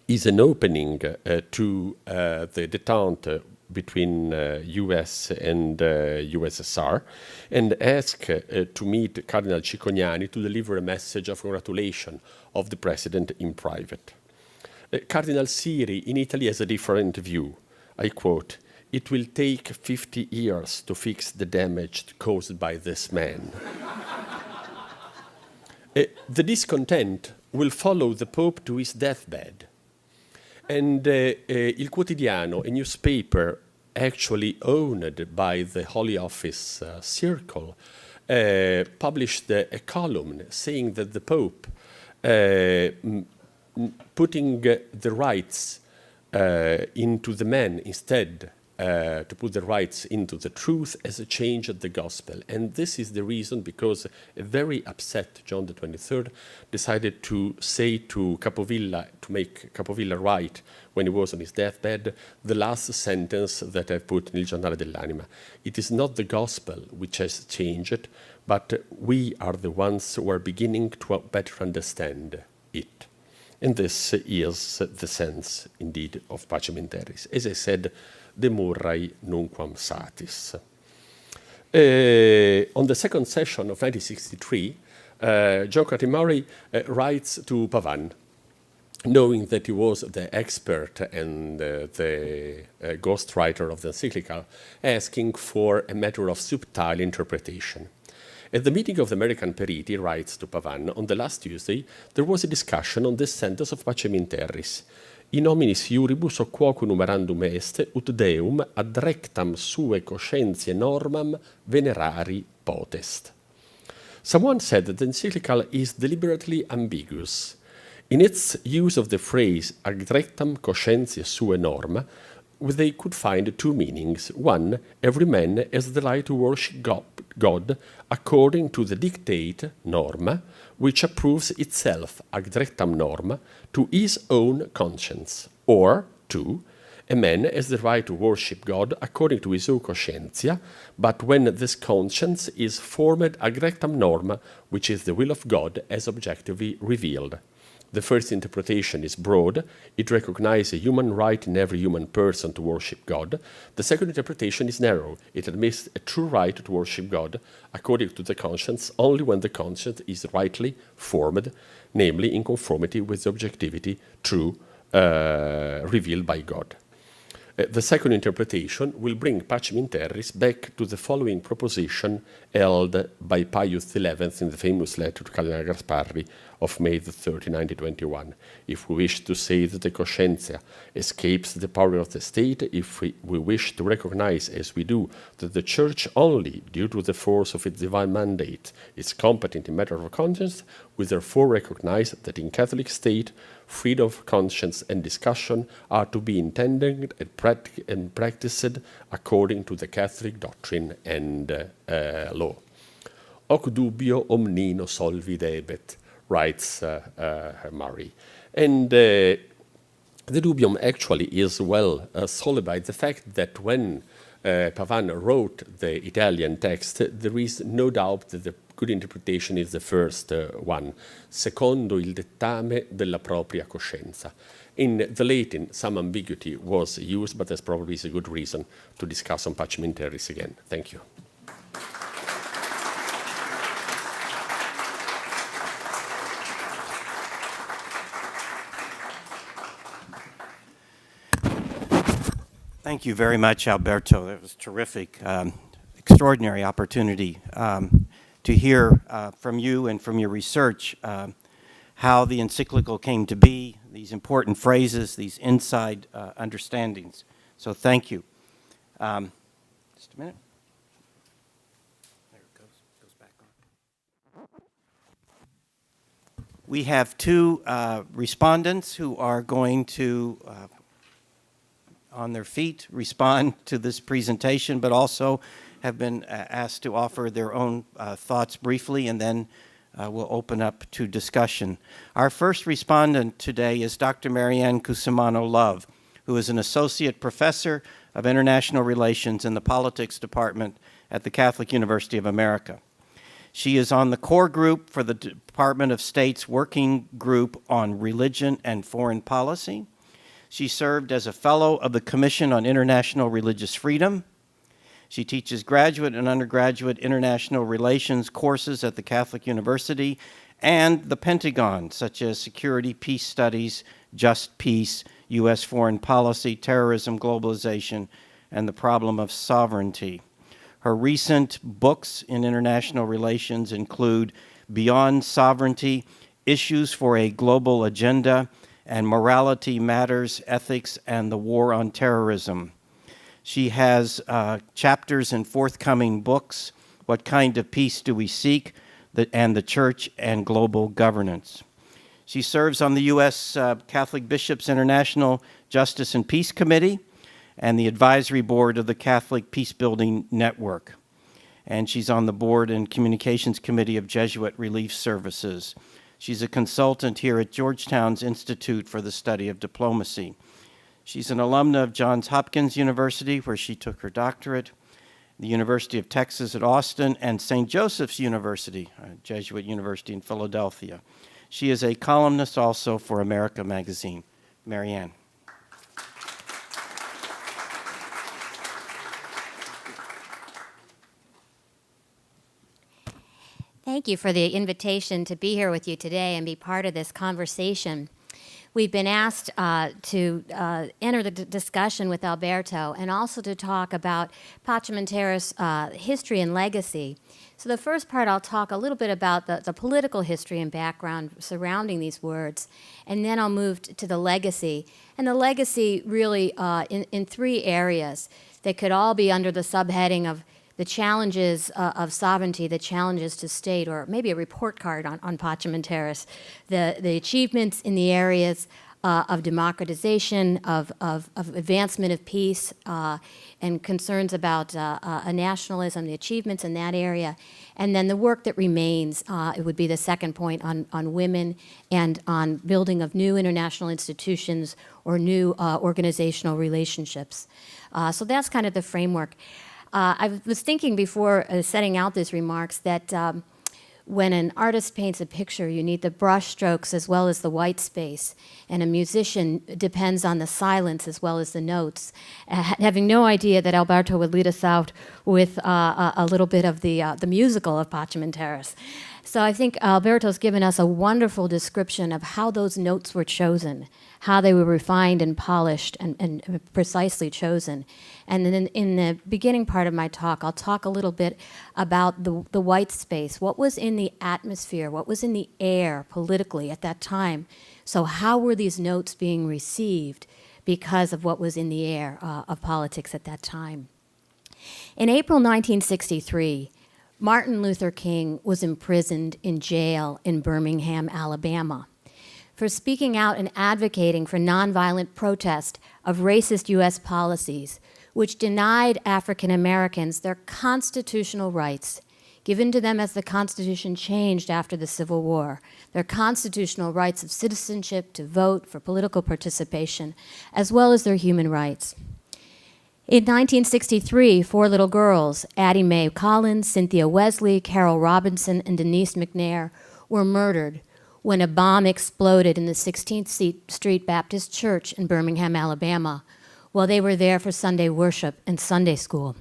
is an opening to the détente between US and USSR, and asked to meet Cardinal Cicognani to deliver a message of congratulation of the president in private. Cardinal Siri in Italy has a different view. I quote, "It will take 50 years to fix the damage caused by this man." The discontent will follow the Pope to his deathbed. And Il Quotidiano, a newspaper actually owned by the Holy Office circle, published a column saying that the Pope, putting the rights into the man instead to put the rights into the truth, has changed the gospel. And this is the reason because a very upset John the 23rd decided to say to Capovilla, to make Capovilla write when he was on his deathbed, the last sentence that I put nel Giornale dell'Anima. It is not the gospel which has changed, but we are the ones who are beginning to better understand it. And this is the sense, indeed, of Pacem in Terris. As I said, demurrai nunquam satis. On the second session of 1963, Joe Murray writes to Pavan, knowing that he was the expert and the ghostwriter of the encyclical, asking for a matter of subtle interpretation. At the meeting of the American Periti, writes to Pavan, on the last Tuesday, there was a discussion on this sentence of Pacem in Terris. In hominis iuribus quoque numerandum est, ut Deum ad rectam sue conscientiae normam venerari potest. Someone said that the encyclical is deliberately ambiguous. In its use of the phrase ad rectam conscientiae sue norma, they could find two meanings. One, every man has the right to worship God according to the dictate, norma, which approves itself, ad rectam norma, to his own conscience. Or, two, a man has the right to worship God according to his own conscientia, but when this conscience is formed ad rectam norma, which is the will of God as objectively revealed. The first interpretation is broad. It recognizes a human right in every human person to worship God. The second interpretation is narrow. It admits a true right to worship God according to the conscience only when the conscience is rightly formed, namely in conformity with the objectivity true revealed by God. The second interpretation will bring Pacem in Terris back to the following proposition held by Pius XI in the famous letter to Cardinal Gasparri of May 30, 1921. If we wish to say that the conscientia escapes the power of the state, if we wish to recognize, as we do, that the Church only, due to the force of its divine mandate, is competent in matter of conscience, we therefore recognize that in Catholic state, freedom of conscience and discussion are to be intended and practiced according to the Catholic doctrine and law. Hoc dubio omnino solvi debet, writes Murray. And the dubium actually is well solved by the fact that when Pavan wrote the Italian text, there is no doubt that the good interpretation is the first one, secondo il dettame della propria coscienza. In the Latin, some ambiguity was used, but there's probably a good reason to discuss on Pacem in Terris again. Thank you. Thank you very much, Alberto. That was terrific. Extraordinary opportunity to hear from you and from your research how the encyclical came to be, these important phrases, these inside understandings. So thank you. Just a minute. We have two respondents who are going to, on their feet, respond to this presentation, but also have been asked to offer their own thoughts briefly, and then we'll open up to discussion. Our first respondent today is Dr. Marianne Cusimano-Love, who is an associate professor of international relations in the politics department at the Catholic University of America. She is on the core group for the Department of State's Working Group on Religion and Foreign Policy. She served as a fellow of the Commission on International Religious Freedom. She teaches graduate and undergraduate international relations courses at the Catholic University and the Pentagon, such as Security, Peace Studies, Just Peace, U.S. Foreign Policy, Terrorism, Globalization, and the Problem of Sovereignty. Her recent books in international relations include Beyond Sovereignty, Issues for a Global Agenda, and Morality Matters, Ethics, and the War on Terrorism. She has chapters in forthcoming books, What Kind of Peace Do We Seek? And the Church and Global Governance. She serves on the U.S. Catholic Bishops' International Justice and Peace Committee and the advisory board of the Catholic Peacebuilding Network. And she's on the board and communications committee of Jesuit Relief Services. She's a consultant here at Georgetown's Institute for the Study of Diplomacy. She's an alumna of Johns Hopkins University, where she took her doctorate, the University of Texas at Austin, and St. Joseph's University, a Jesuit university in Philadelphia. She is a columnist also for America Magazine. Marianne. Thank you for the invitation to be here with you today and be part of this conversation. We've been asked to enter the discussion with Alberto and also to talk about Pacem and Terris history and legacy. So the first part, I'll talk a little bit about the political history and background surrounding these words, and then I'll move to the legacy. And the legacy really in three areas that could all be under the subheading of the challenges of sovereignty, the challenges to state, or maybe a report card on Pacem and Terris, the achievements in the areas of democratization, of advancement of peace, and concerns about a nationalism, the achievements in that area, and then the work that remains. It would be the second point on women and on building of new international institutions or new organizational relationships. So that's kind of the framework. I was thinking before setting out these remarks that when an artist paints a picture, you need the brush strokes as well as the white space, and a musician depends on the silence as well as the notes. Having no idea that Alberto would lead us out with a little bit of the musical of Pacem and Terris. So I think Alberto's given us a wonderful description of how those notes were chosen, how they were refined and polished and precisely chosen. And then in the beginning part of my talk, I'll talk a little bit about the white space, what was in the atmosphere, what was in the air politically at that time. So how were these notes being received because of what was in the air of politics at that time? In April 1963, Martin Luther King was imprisoned in jail in Birmingham, Alabama, for speaking out and advocating for nonviolent protest of racist U.S. policies, which denied African Americans their constitutional rights, given to them as the Constitution changed after the Civil War, their constitutional rights of citizenship, to vote, for political participation, as well as their human rights. In 1963, 4 little girls, Addie Mae Collins, Cynthia Wesley, Carol Robinson, and Denise McNair, were murdered when a bomb exploded in the 16th Street Baptist Church in Birmingham, Alabama, while they were there for Sunday worship and Sunday school.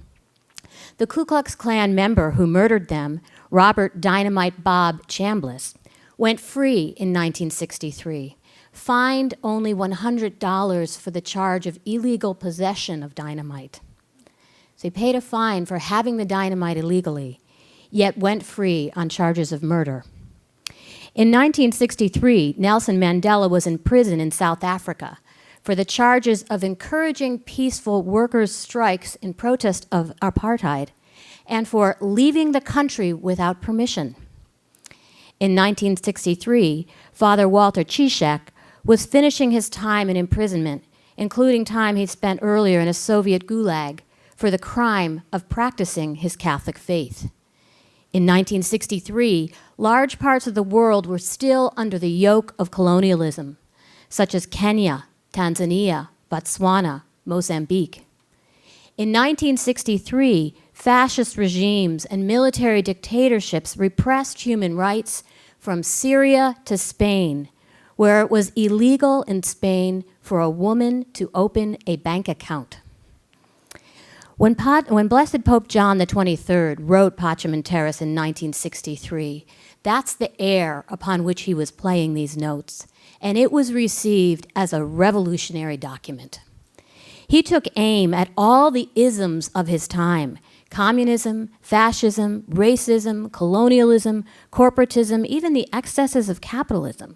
The Ku Klux Klan member who murdered them, Robert Dynamite Bob Chambliss, went free in 1963, fined only $100 for the charge of illegal possession of dynamite. So he paid a fine for having the dynamite illegally, yet went free on charges of murder. In 1963, Nelson Mandela was in prison in South Africa for the charges of encouraging peaceful workers' strikes in protest of apartheid and for leaving the country without permission. In 1963, Father Walter Ciszek was finishing his time in imprisonment, including time he'd spent earlier in a Soviet gulag for the crime of practicing his Catholic faith. In 1963, large parts of the world were still under the yoke of colonialism, such as Kenya, Tanzania, Botswana, Mozambique. In 1963, fascist regimes and military dictatorships repressed human rights from Syria to Spain, where it was illegal in Spain for a woman to open a bank account. When Blessed Pope John XXIII wrote Pacem in Terris in 1963, that's the air upon which he was playing these notes, and it was received as a revolutionary document. He took aim at all the isms of his time: communism, fascism, racism, colonialism, corporatism, even the excesses of capitalism,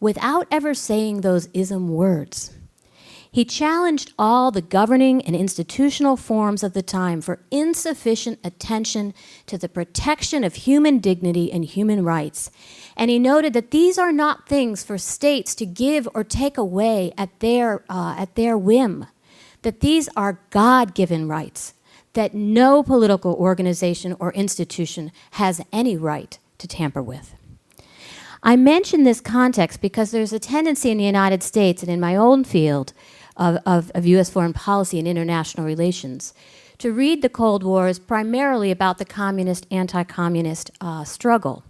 without ever saying those ism words. He challenged all the governing and institutional forms of the time for insufficient attention to the protection of human dignity and human rights. And he noted that these are not things for states to give or take away at their whim, that these are God-given rights, that no political organization or institution has any right to tamper with. I mention this context because there's a tendency in the United States and in my own field of U.S. foreign policy and international relations to read the Cold War as primarily about the communist, anti-communist struggle.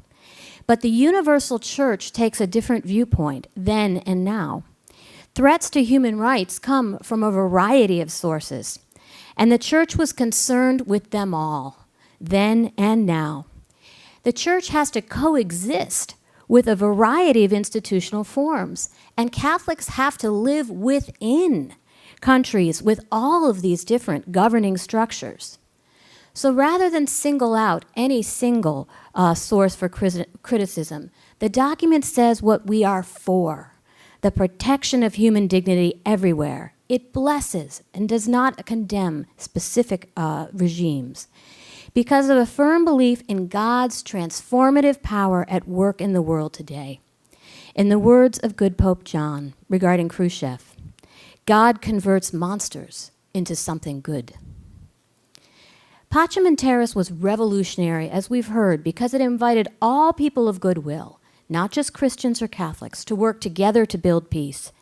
But the universal church takes a different viewpoint then and now. Threats to human rights come from a variety of sources, and the church was concerned with them all, then and now. The church has to coexist with a variety of institutional forms, and Catholics have to live within countries with all of these different governing structures. So rather than single out any single source for criticism, the document says what we are for: the protection of human dignity everywhere. It blesses and does not condemn specific regimes, because of a firm belief in God's transformative power at work in the world today. In the words of good Pope John regarding Khrushchev, God converts monsters into something good. Pacem in Terris was revolutionary, as we've heard, because it invited all people of goodwill, not just Christians or Catholics, to work together to build peace.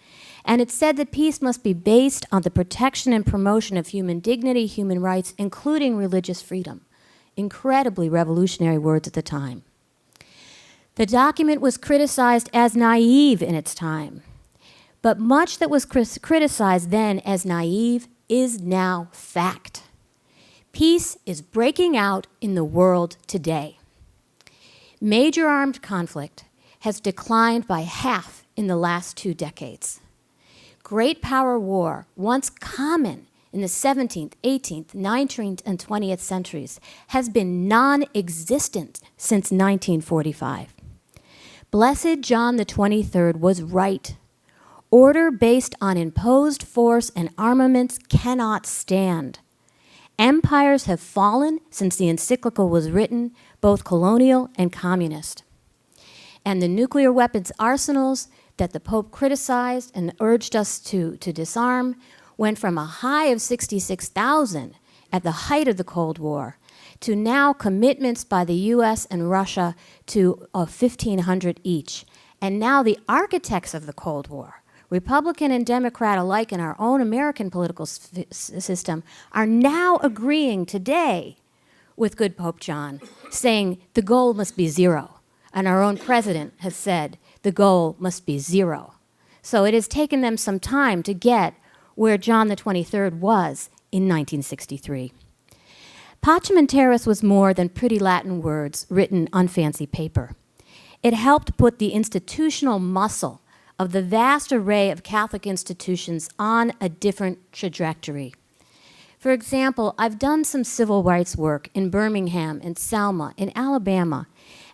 And it said that peace must be based on the protection and promotion of human dignity, human rights, including religious freedom. Incredibly revolutionary words at the time. The document was criticized as naive in its time, but much that was criticized then as naive is now fact. Peace is breaking out in the world today. Major armed conflict has declined by half in the last 2 decades. Great power war, once common in the 17th, 18th, 19th, and 20th centuries, has been non-existent since 1945. Blessed John XXIII was right. Order based on imposed force and armaments cannot stand. Empires have fallen since the encyclical was written, both colonial and communist. And the nuclear weapons arsenals that the Pope criticized and urged us to disarm went from a high of 66,000 at the height of the Cold War to now commitments by the US and Russia to 1,500 each. And now the architects of the Cold War, Republican and Democrat alike in our own American political system, are now agreeing today with good Pope John, saying the goal must be 0. And our own president has said the goal must be 0. So it has taken them some time to get where John XXIII was in 1963. Pacem in Terris was more than pretty Latin words written on fancy paper. It helped put the institutional muscle of the vast array of Catholic institutions on a different trajectory. For example, I've done some civil rights work in Birmingham, in Selma, in Alabama,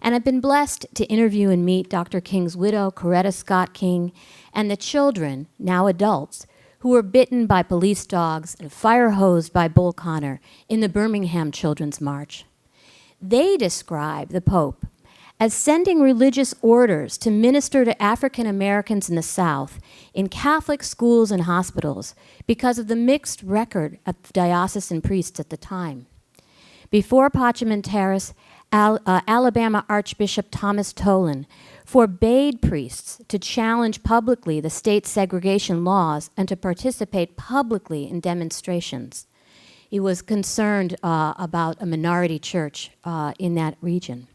and I've been blessed to interview and meet Dr. King's widow, Coretta Scott King, and the children, now adults, who were bitten by police dogs and fire-hosed by Bull Connor in the Birmingham Children's March. They describe the Pope as sending religious orders to minister to African Americans in the South in Catholic schools and hospitals because of the mixed record of diocesan priests at the time. Before Pacem and Terris, Alabama Archbishop Thomas Tolan forbade priests to challenge publicly the state's segregation laws and to participate publicly in demonstrations. He was concerned about a minority church in that region.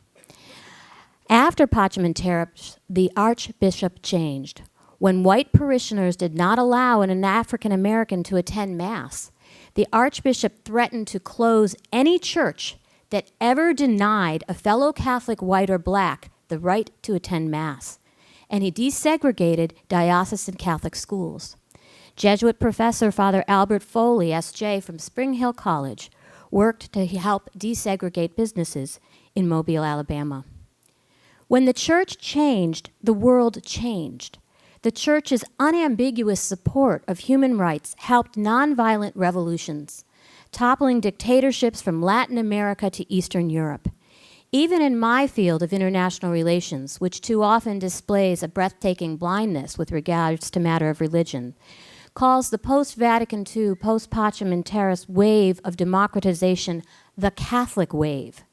After Pacem and Terris, the archbishop changed. When white parishioners did not allow an African American to attend Mass, the archbishop threatened to close any church that ever denied a fellow Catholic, white or black, the right to attend Mass. And he desegregated diocesan Catholic schools. Jesuit professor Father Albert Foley, S.J. from Spring Hill College, worked to help desegregate businesses in Mobile, Alabama. When the church changed, the world changed. The church's unambiguous support of human rights helped nonviolent revolutions, toppling dictatorships from Latin America to Eastern Europe. Even in my field of international relations, which too often displays a breathtaking blindness with regards to matter of religion, calls the post-Vatican II, post-Pacem and Terris wave of democratization the Catholic wave,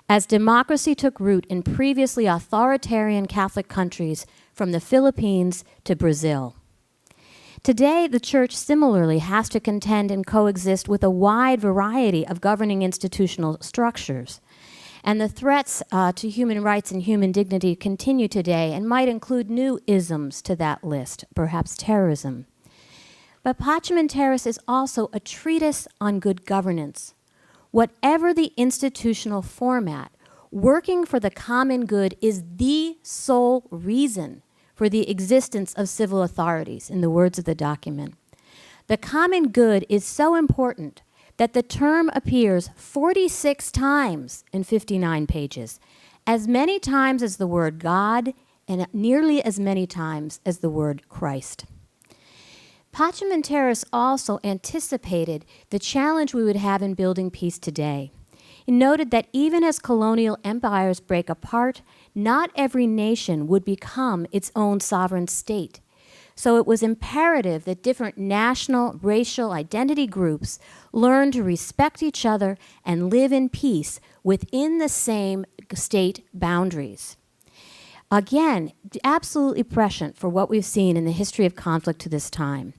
as democracy took root in previously authoritarian Catholic countries from the Philippines to Brazil. Today, the Church similarly has to contend and coexist with a wide variety of governing institutional structures. And the threats to human rights and human dignity continue today and might include new isms to that list, perhaps terrorism. But Pacem and Terris is also a treatise on good governance. Whatever the institutional format, working for the common good is the sole reason for the existence of civil authorities, in the words of the document. The common good is so important that the term appears 46 times in 59 pages, as many times as the word God and nearly as many times as the word Christ. Pacem and Terris also anticipated the challenge we would have in building peace today. He noted that even as colonial empires break apart, not every nation would become its own sovereign state. So it was imperative that different national, racial identity groups learn to respect each other and live in peace within the same state boundaries. Again, absolutely prescient for what we've seen in the history of conflict to this time.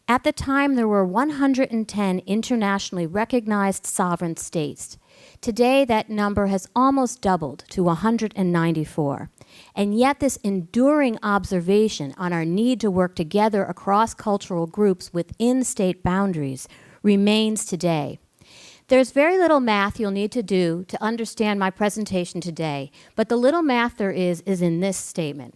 At the time, there were 110 internationally recognized sovereign states. Today, that number has almost doubled to 194. And yet this enduring observation on our need to work together across cultural groups within state boundaries remains today. There's very little math you'll need to do to understand my presentation today, but the little math there is in this statement.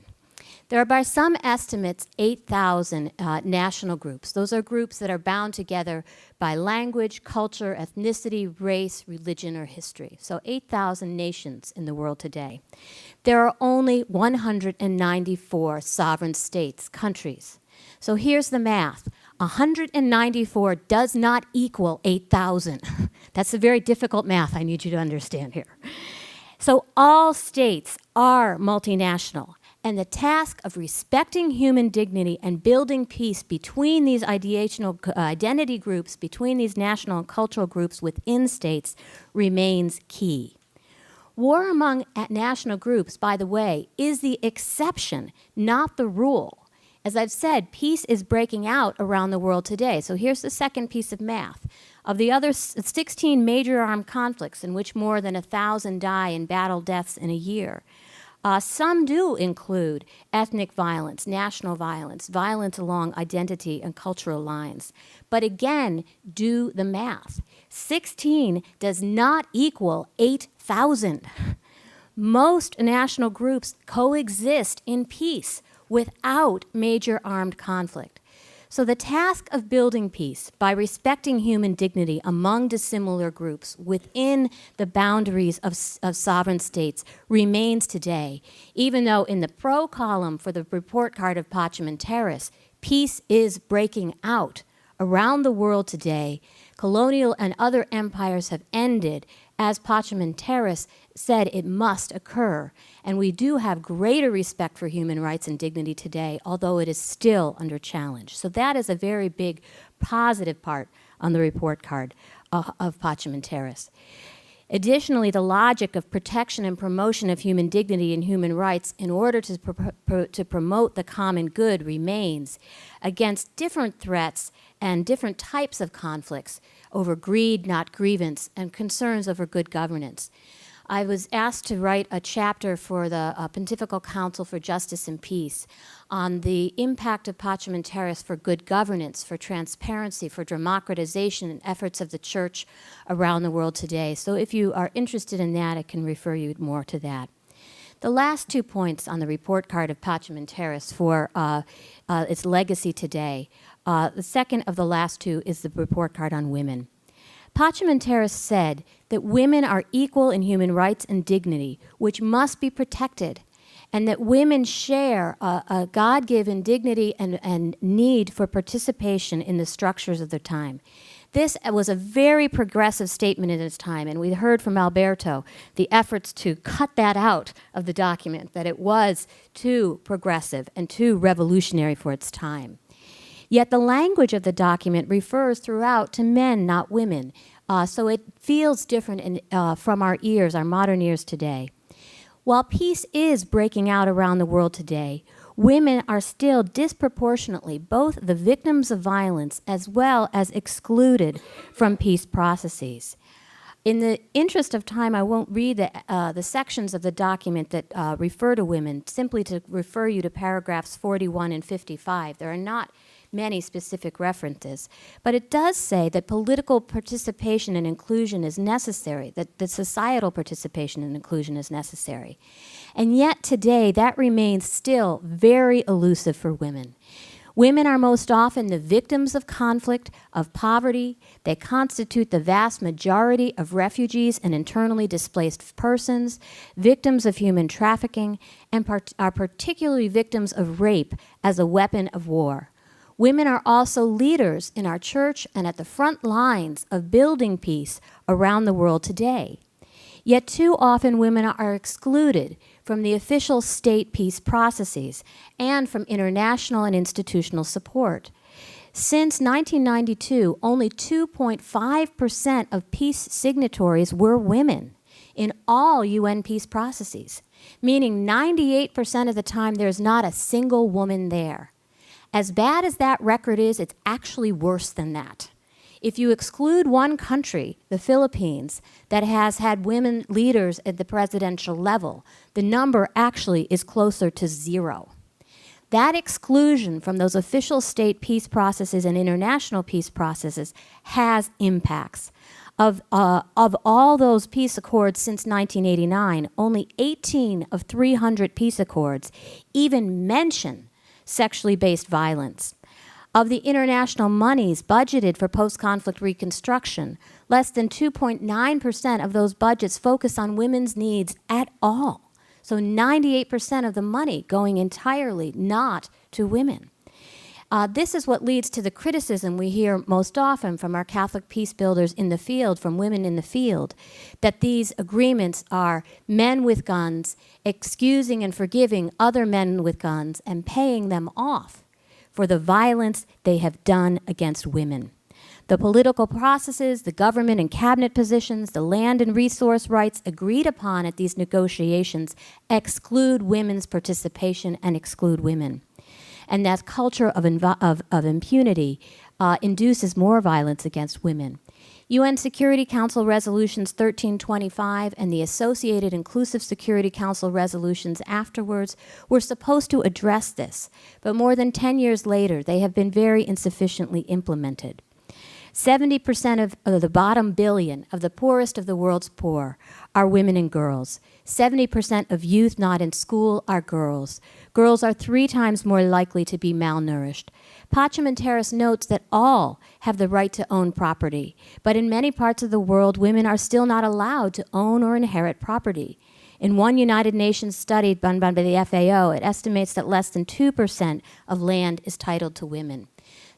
There are, by some estimates, 8,000 national groups. Those are groups that are bound together by language, culture, ethnicity, race, religion, or history. So 8,000 nations in the world today. There are only 194 sovereign states, countries. So here's the math. 194 does not equal 8,000. That's a very difficult math I need you to understand here. So all states are multinational. And the task of respecting human dignity and building peace between these ideational identity groups, between these national and cultural groups within states, remains key. War among national groups, by the way, is the exception, not the rule. As I've said, peace is breaking out around the world today. So here's the second piece of math. Of the other 16 major armed conflicts in which more than 1,000 die in battle deaths in a year, some do include ethnic violence, national violence, violence along identity and cultural lines. But again, do the math. 16 does not equal 8,000. Most national groups coexist in peace without major armed conflict. So the task of building peace by respecting human dignity among dissimilar groups within the boundaries of sovereign states remains today, even though in the pro column for the report card of Pacem and Terris, peace is breaking out around the world today. Colonial and other empires have ended, As Pacem and Terris said, it must occur, and we do have greater respect for human rights and dignity today, although it is still under challenge. So that is a very big positive part on the report card of Pacem and Terris. Additionally, the logic of protection and promotion of human dignity and human rights in order to promote the common good remains against different threats and different types of conflicts over greed, not grievance, and concerns over good governance. I was asked to write a chapter for the Pontifical Council for Justice and Peace on the impact of Pacem and Terris for good governance, for transparency, for democratization and efforts of the Church around the world today. So if you are interested in that, I can refer you more to that. The last 2 points on the report card of Pacem and Terris for its legacy today. The second of the last two is the report card on women. Pacem and Terris said that women are equal in human rights and dignity, which must be protected, and that women share a God-given dignity and need for participation in the structures of their time. This was a very progressive statement in its time, and we heard from Alberto the efforts to cut that out of the document, that it was too progressive and too revolutionary for its time. Yet the language of the document refers throughout to men, not women, so it feels different from our ears, our modern ears today. While peace is breaking out around the world today, women are still disproportionately both the victims of violence as well as excluded from peace processes. In the interest of time, I won't read the sections of the document that refer to women, simply to refer you to paragraphs 41 and 55. There are not many specific references, but it does say that political participation and inclusion is necessary, that the societal participation and inclusion is necessary. And yet today, that remains still very elusive for women. Women are most often the victims of conflict, of poverty. They constitute the vast majority of refugees and internally displaced persons, victims of human trafficking, and are particularly victims of rape as a weapon of war. Women are also leaders in our church and at the front lines of building peace around the world today. Yet too often women are excluded from the official state peace processes and from international and institutional support. Since 1992, only 2.5% of peace signatories were women in all UN peace processes, meaning 98% of the time there's not a single woman there. As bad as that record is, it's actually worse than that. If you exclude one country, the Philippines, that has had women leaders at the presidential level, the number actually is closer to 0. That exclusion from those official state peace processes and international peace processes has impacts. Of all those peace accords since 1989, only 18 of 300 peace accords even mention sexually based violence. Of the international monies budgeted for post-conflict reconstruction, less than 2.9% of those budgets focus on women's needs at all. So 98% of the money going entirely not to women. This is what leads to the criticism we hear most often from our Catholic peace builders in the field, from women in the field, that these agreements are men with guns excusing and forgiving other men with guns and paying them off for the violence they have done against women. The political processes, the government and cabinet positions, the land and resource rights agreed upon at these negotiations exclude women's participation and exclude women. And that culture of impunity induces more violence against women. UN Security Council Resolutions 1325 and the associated Inclusive Security Council resolutions afterwards were supposed to address this, but more than 10 years later, they have been very insufficiently implemented. 70% of the bottom billion of the poorest of the world's poor are women and girls. 70% of youth not in school are girls. Girls are 3 times more likely to be malnourished. Pacem and Terris notes that all have the right to own property, but in many parts of the world, women are still not allowed to own or inherit property. In one United Nations study done by the FAO, it estimates that less than 2% of land is titled to women.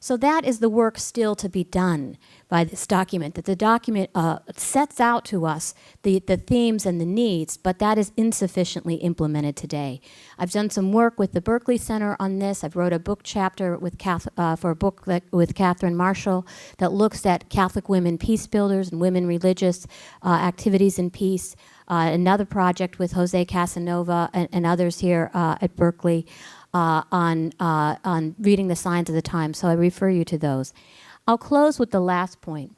So that is the work still to be done by this document, that the document sets out to us the themes and the needs, but that is insufficiently implemented today. I've done some work with the Berkeley Center on this. I've wrote a book chapter with with Catherine Marshall that looks at Catholic women peace builders and women religious activities in peace. Another project with Jose Casanova and others here at Berkeley on reading the signs of the times. So I refer you to those. I'll close with the last point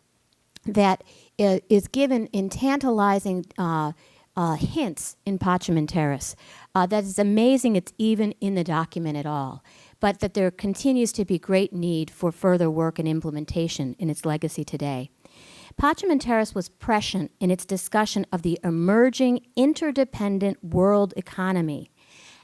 that is given in tantalizing hints in Pacem and Terris. That is amazing it's even in the document at all, but that there continues to be great need for further work and implementation in its legacy today. Pacem and Terris was prescient in its discussion of the emerging interdependent world economy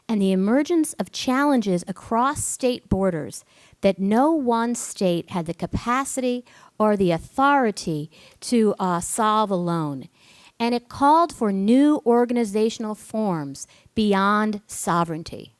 and the emergence of challenges across state borders that no one state had the capacity or the authority to solve alone. And it called for new organizational forms beyond sovereignty.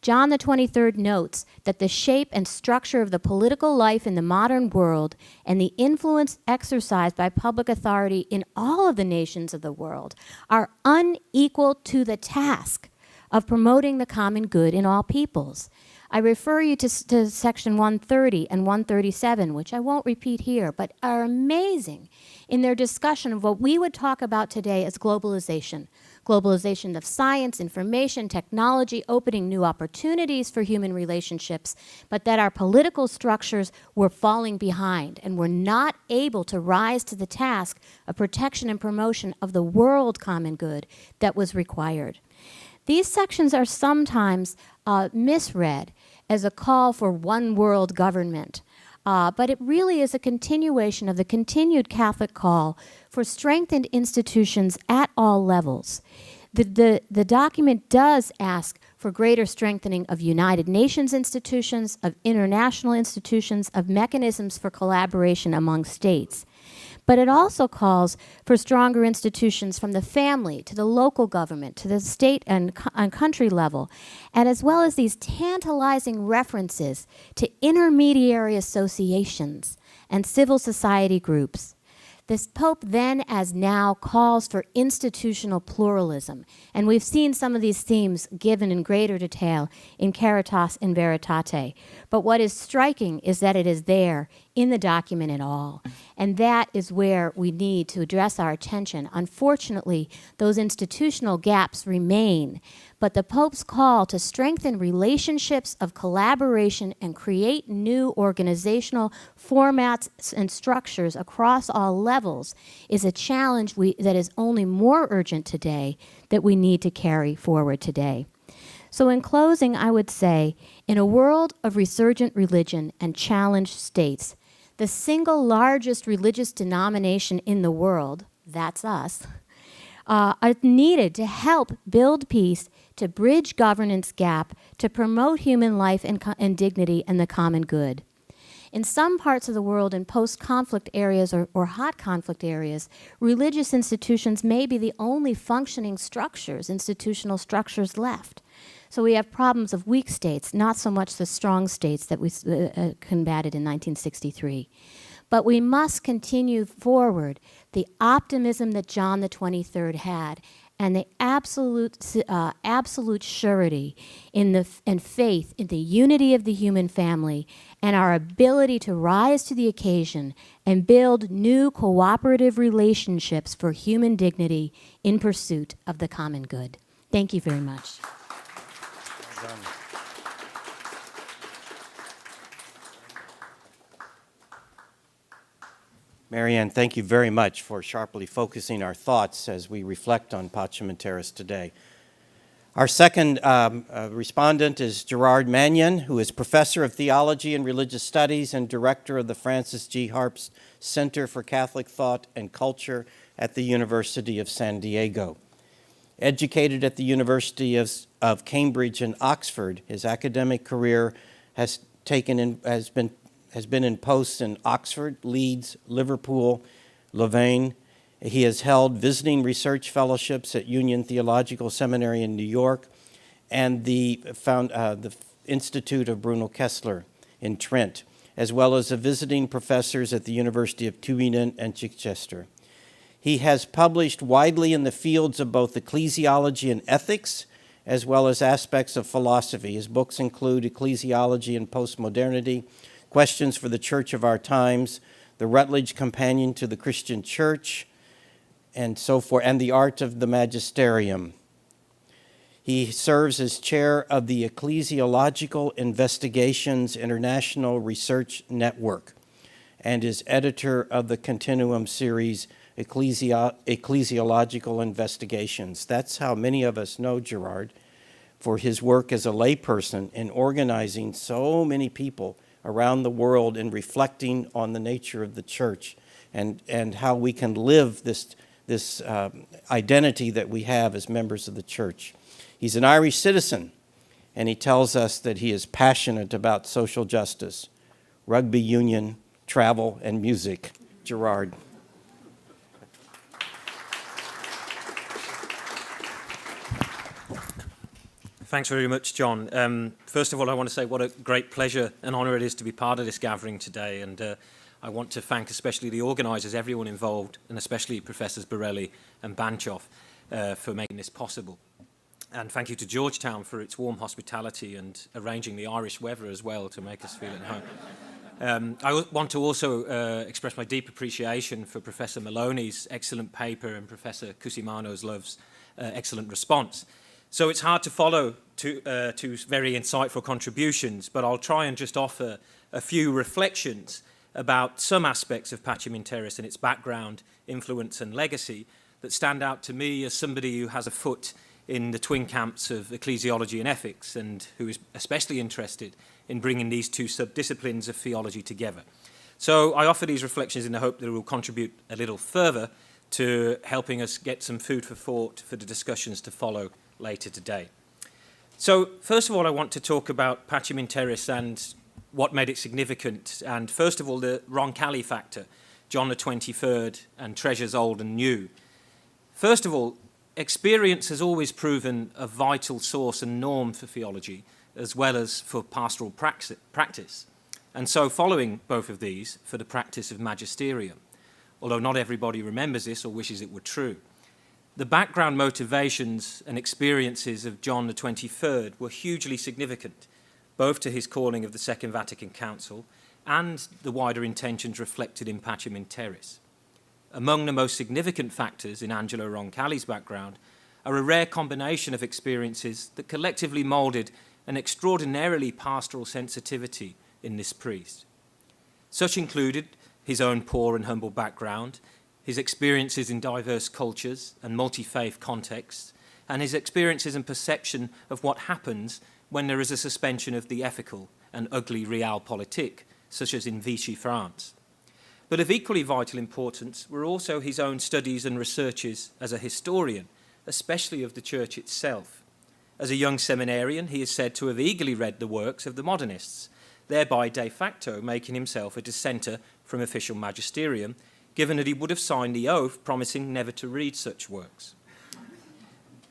John the 23rd notes that the shape and structure of the political life in the modern world and the influence exercised by public authority in all of the nations of the world are unequal to the task of promoting the common good in all peoples. I refer you to section 130 and 137, which I won't repeat here, but are amazing in their discussion of what we would talk about today as globalization. Globalization of science, information, technology, opening new opportunities for human relationships, but that our political structures were falling behind and were not able to rise to the task of protection and promotion of the world common good that was required. These sections are sometimes misread as a call for one world government, but it really is a continuation of the continued Catholic call for strengthened institutions at all levels. The document does ask for greater strengthening of United Nations institutions, of international institutions, of mechanisms for collaboration among states. But it also calls for stronger institutions from the family to the local government, to the state and country level, and as well as these tantalizing references to intermediary associations and civil society groups. This Pope then, as now, calls for institutional pluralism. And we've seen some of these themes given in greater detail in Caritas in Veritate. But what is striking is that it is there in the document at all. And that is where we need to address our attention. Unfortunately, those institutional gaps remain. But the Pope's call to strengthen relationships of collaboration and create new organizational formats and structures across all levels is a challenge that is only more urgent today that we need to carry forward today. So in closing, I would say, in a world of resurgent religion and challenged states, the single largest religious denomination in the world, that's us, are needed to help build peace, to bridge governance gap, to promote human life and dignity and the common good. In some parts of the world, in post-conflict areas or hot conflict areas, religious institutions may be the only functioning structures, institutional structures left. So we have problems of weak states, not so much the strong states that we combated in 1963. But we must continue forward the optimism that John the 23rd had and the absolute surety and faith in the unity of the human family and our ability to rise to the occasion and build new cooperative relationships for human dignity in pursuit of the common good. Thank you very much. Well done. Marianne, thank you very much for sharply focusing our thoughts as we reflect on Pacem and Terris today. Our second respondent is Gerard Mannion, who is Professor of Theology and Religious Studies and Director of the Francis G. Harps Center for Catholic Thought and Culture at the University of San Diego. Educated at the University of Cambridge and Oxford, his academic career has been in posts in Oxford, Leeds, Liverpool, Louvain. He has held visiting research fellowships at Union Theological Seminary in New York and the Institute of Bruno Kessler in Trent, as well as visiting professors at the University of Tübingen and Chichester. He has published widely in the fields of both ecclesiology and ethics, as well as aspects of philosophy. His books include Ecclesiology and Postmodernity, Questions for the Church of Our Times, The Rutledge Companion to the Christian Church, and so forth, and The Art of the Magisterium. He serves as chair of the Ecclesiological Investigations International Research Network and is editor of the Continuum series, Ecclesiological Investigations. That's how many of us know Gerard for his work as a layperson in organizing so many people around the world and reflecting on the nature of the church and how we can live this identity that we have as members of the church. He's an Irish citizen, and he tells us that he is passionate about social justice, rugby union, travel, and music. Gerard. Thanks very much, John. First of all, I want to say what a great pleasure and honour it is to be part of this gathering today, and I want to thank especially the organisers, everyone involved, and especially Professors Borelli and Banchoff for making this possible. And thank you to Georgetown for its warm hospitality and arranging the Irish weather as well to make us feel at home. I want to also express my deep appreciation for Professor Maloney's excellent paper and Professor Cusimano's excellent response. So it's hard to follow two very insightful contributions, but I'll try and just offer a few reflections about some aspects of Pacem in Terris and its background, influence and legacy that stand out to me as somebody who has a foot in the twin camps of ecclesiology and ethics and who is especially interested in bringing these two subdisciplines of theology together. So I offer these reflections in the hope that it will contribute a little further to helping us get some food for thought for the discussions to follow later today. So first of all, I want to talk about Pacem in Terris and what made it significant, and first of all, the Roncalli factor, John the 23rd and treasures old and new. First of all, experience has always proven a vital source and norm for theology, as well as for pastoral practice. And so following both of these, for the practice of magisterium, although not everybody remembers this or wishes it were true. The background motivations and experiences of John the 23rd were hugely significant, both to his calling of the Second Vatican Council and the wider intentions reflected in Pacem in Terris. Among the most significant factors in Angelo Roncalli's background are a rare combination of experiences that collectively moulded an extraordinarily pastoral sensitivity in this priest. Such included his own poor and humble background, his experiences in diverse cultures and multi-faith contexts, and his experiences and perception of what happens when there is a suspension of the ethical and ugly realpolitik, such as in Vichy, France. But of equally vital importance were also his own studies and researches as a historian, especially of the church itself. As a young seminarian, he is said to have eagerly read the works of the modernists, thereby de facto making himself a dissenter from official magisterium, given that he would have signed the oath promising never to read such works.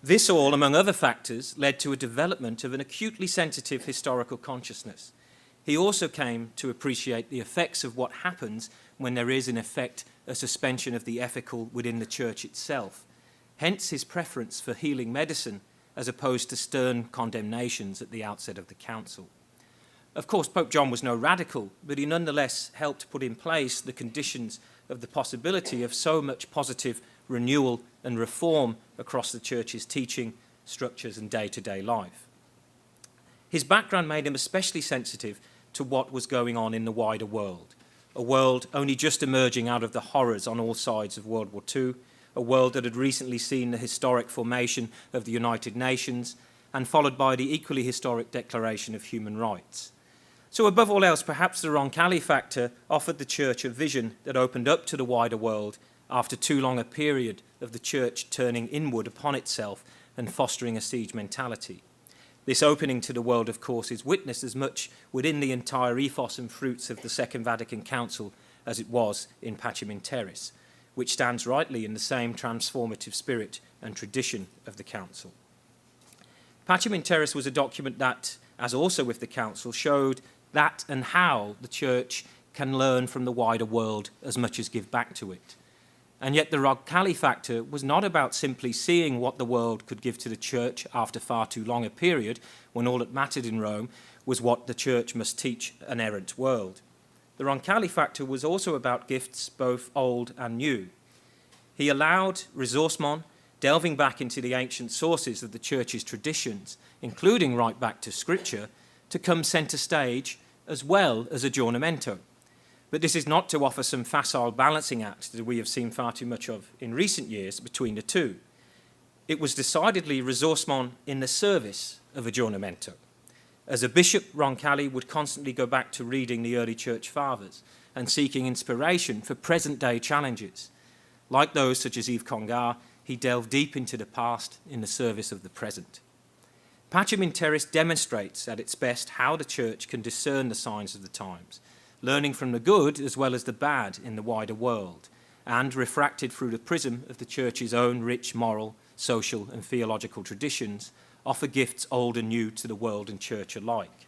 This all, among other factors, led to a development of an acutely sensitive historical consciousness. He also came to appreciate the effects of what happens when there is, in effect, a suspension of the ethical within the church itself. Hence his preference for healing medicine as opposed to stern condemnations at the outset of the council. Of course, Pope John was no radical, but he nonetheless helped put in place the conditions of the possibility of so much positive renewal and reform across the church's teaching, structures, and day-to-day life. His background made him especially sensitive to what was going on in the wider world, a world only just emerging out of the horrors on all sides of World War II, a world that had recently seen the historic formation of the United Nations and followed by the equally historic Declaration of Human Rights. So above all else, perhaps the Roncalli factor offered the church a vision that opened up to the wider world after too long a period of the church turning inward upon itself and fostering a siege mentality. This opening to the world, of course, is witnessed as much within the entire ethos and fruits of the Second Vatican Council as it was in Pacem in Terris, which stands rightly in the same transformative spirit and tradition of the Council. Pacem in Terris was a document that, as also with the Council, showed that and how the church can learn from the wider world as much as give back to it. And yet the Roncalli factor was not about simply seeing what the world could give to the church after far too long a period, when all that mattered in Rome was what the church must teach an errant world. The Roncalli factor was also about gifts both old and new. He allowed ressourcement, delving back into the ancient sources of the church's traditions, including right back to Scripture, to come centre stage as well as aggiornamento. But this is not to offer some facile balancing act that we have seen far too much of in recent years between the two. It was decidedly ressourcement in the service of aggiornamento. As a bishop, Roncalli would constantly go back to reading the early church fathers and seeking inspiration for present-day challenges. Like those such as Yves Congar, he delved deep into the past in the service of the present. Pacem in Terris demonstrates at its best how the church can discern the signs of the times, learning from the good as well as the bad in the wider world, and refracted through the prism of the church's own rich moral, social and theological traditions, offer gifts old and new to the world and church alike.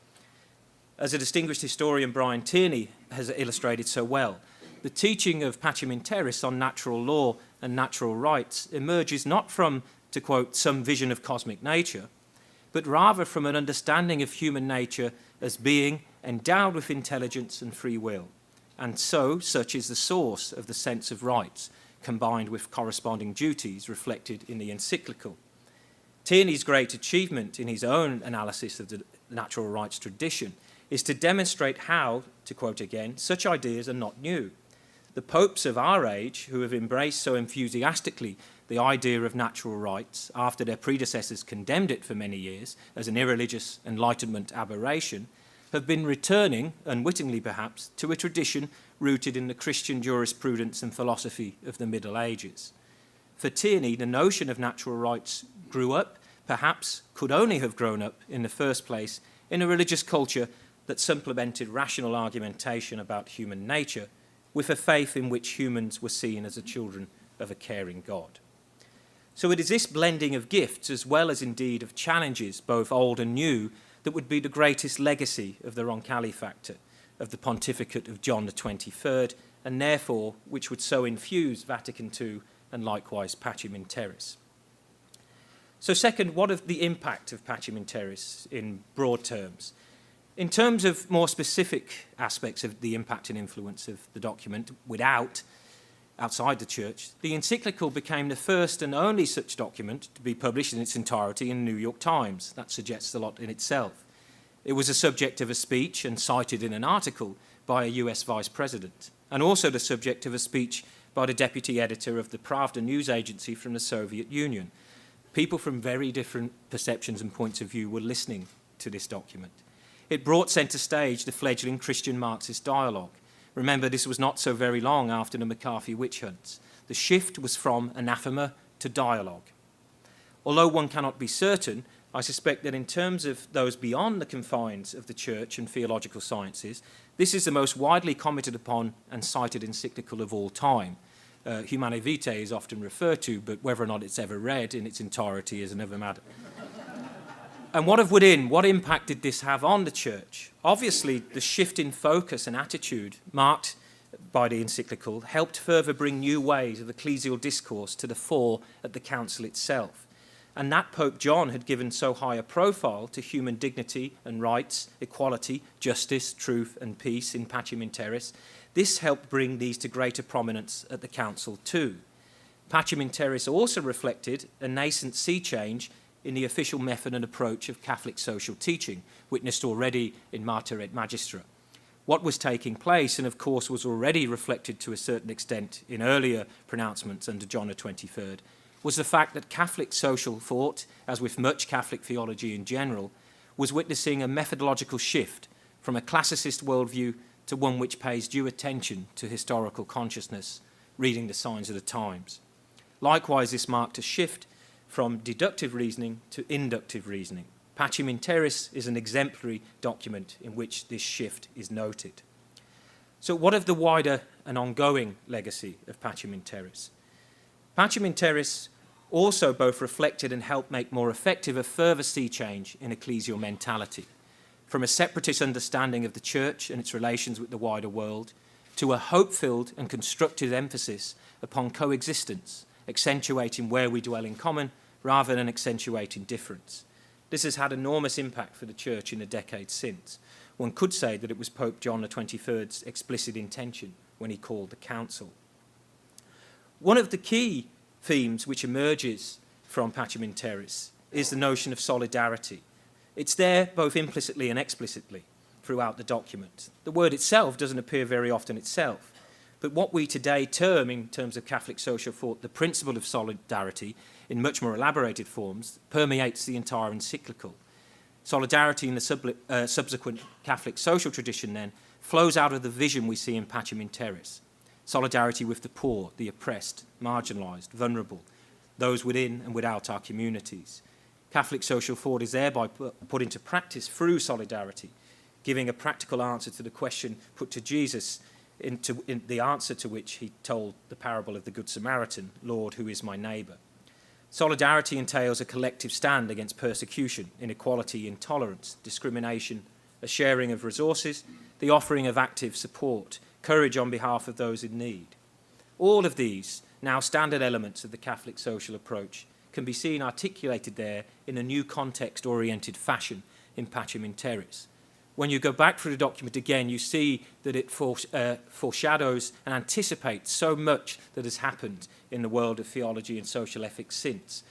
As a distinguished historian, Brian Tierney, has illustrated so well, the teaching of Pacem in Terris on natural law and natural rights emerges not from, to quote, some vision of cosmic nature, but rather from an understanding of human nature as being endowed with intelligence and free will, and so such is the source of the sense of rights, combined with corresponding duties reflected in the encyclical. Tierney's great achievement in his own analysis of the natural rights tradition is to demonstrate how, to quote again, such ideas are not new. The popes of our age, who have embraced so enthusiastically the idea of natural rights after their predecessors condemned it for many years as an irreligious Enlightenment aberration, have been returning, unwittingly perhaps, to a tradition rooted in the Christian jurisprudence and philosophy of the Middle Ages. For Tierney, the notion of natural rights grew up, perhaps could only have grown up in the first place, in a religious culture that supplemented rational argumentation about human nature with a faith in which humans were seen as the children of a caring God. So it is this blending of gifts, as well as indeed of challenges, both old and new, that would be the greatest legacy of the Roncalli factor, of the pontificate of John the 23rd, and therefore which would so infuse Vatican II and likewise Pacem in Terris. So second, what of the impact of Pacem in Terris in broad terms? In terms of more specific aspects of the impact and influence of the document outside the church, the encyclical became the first and only such document to be published in its entirety in the New York Times. That suggests a lot in itself. It was the subject of a speech and cited in an article by a US vice president, and also the subject of a speech by the deputy editor of the Pravda news agency from the Soviet Union. People from very different perceptions and points of view were listening to this document. It brought centre stage the fledgling Christian Marxist dialogue. Remember, this was not so very long after the McCarthy witch hunts. The shift was from anathema to dialogue. Although one cannot be certain, I suspect that in terms of those beyond the confines of the church and theological sciences, this is the most widely commented upon and cited encyclical of all time. Humanae Vitae is often referred to, but whether or not it's ever read in its entirety is another matter. And what of within? What impact did this have on the church? Obviously, the shift in focus and attitude marked by the encyclical helped further bring new ways of ecclesial discourse to the fore at the council itself. And that Pope John had given so high a profile to human dignity and rights, equality, justice, truth and peace in Pacem in Terris, this helped bring these to greater prominence at the council too. Pacem in Terris also reflected a nascent sea change in the official method and approach of Catholic social teaching, witnessed already in Mater et Magistra. What was taking place, and of course was already reflected to a certain extent in earlier pronouncements under John the 23rd, was the fact that Catholic social thought, as with much Catholic theology in general, was witnessing a methodological shift from a classicist worldview to one which pays due attention to historical consciousness, reading the signs of the times. Likewise, this marked a shift from deductive reasoning to inductive reasoning. Pacem in Terris is an exemplary document in which this shift is noted. So what of the wider and ongoing legacy of Pacem in Terris? Pacem in Terris also both reflected and helped make more effective a further sea change in ecclesial mentality. from a separatist understanding of the church and its relations with the wider world, to a hope-filled and constructive emphasis upon coexistence, accentuating where we dwell in common rather than accentuating difference. This has had enormous impact for the church in the decades since. One could say that it was Pope John XXIII's explicit intention when he called the council. One of the key themes which emerges from Pacem in Terris is the notion of solidarity. It's there both implicitly and explicitly throughout the document. The word itself doesn't appear very often itself, but what we today term, in terms of Catholic social thought, the principle of solidarity, in much more elaborated forms, permeates the entire encyclical. Solidarity in the subsequent Catholic social tradition, then, flows out of the vision we see in Pacem in Terris. Solidarity with the poor, the oppressed, marginalised, vulnerable, those within and without our communities. Catholic social thought is thereby put into practice through solidarity, giving a practical answer to the question put to Jesus, in the answer to which he told the parable of the Good Samaritan, Lord, who is my neighbour? Solidarity entails a collective stand against persecution, inequality, intolerance, discrimination, a sharing of resources, the offering of active support, courage on behalf of those in need. All of these, now standard elements of the Catholic social approach, can be seen articulated there in a new context-oriented fashion in Pacem in Terris. When you go back through the document again, you see that it foreshadows and anticipates so much that has happened in the world of theology and social ethics since.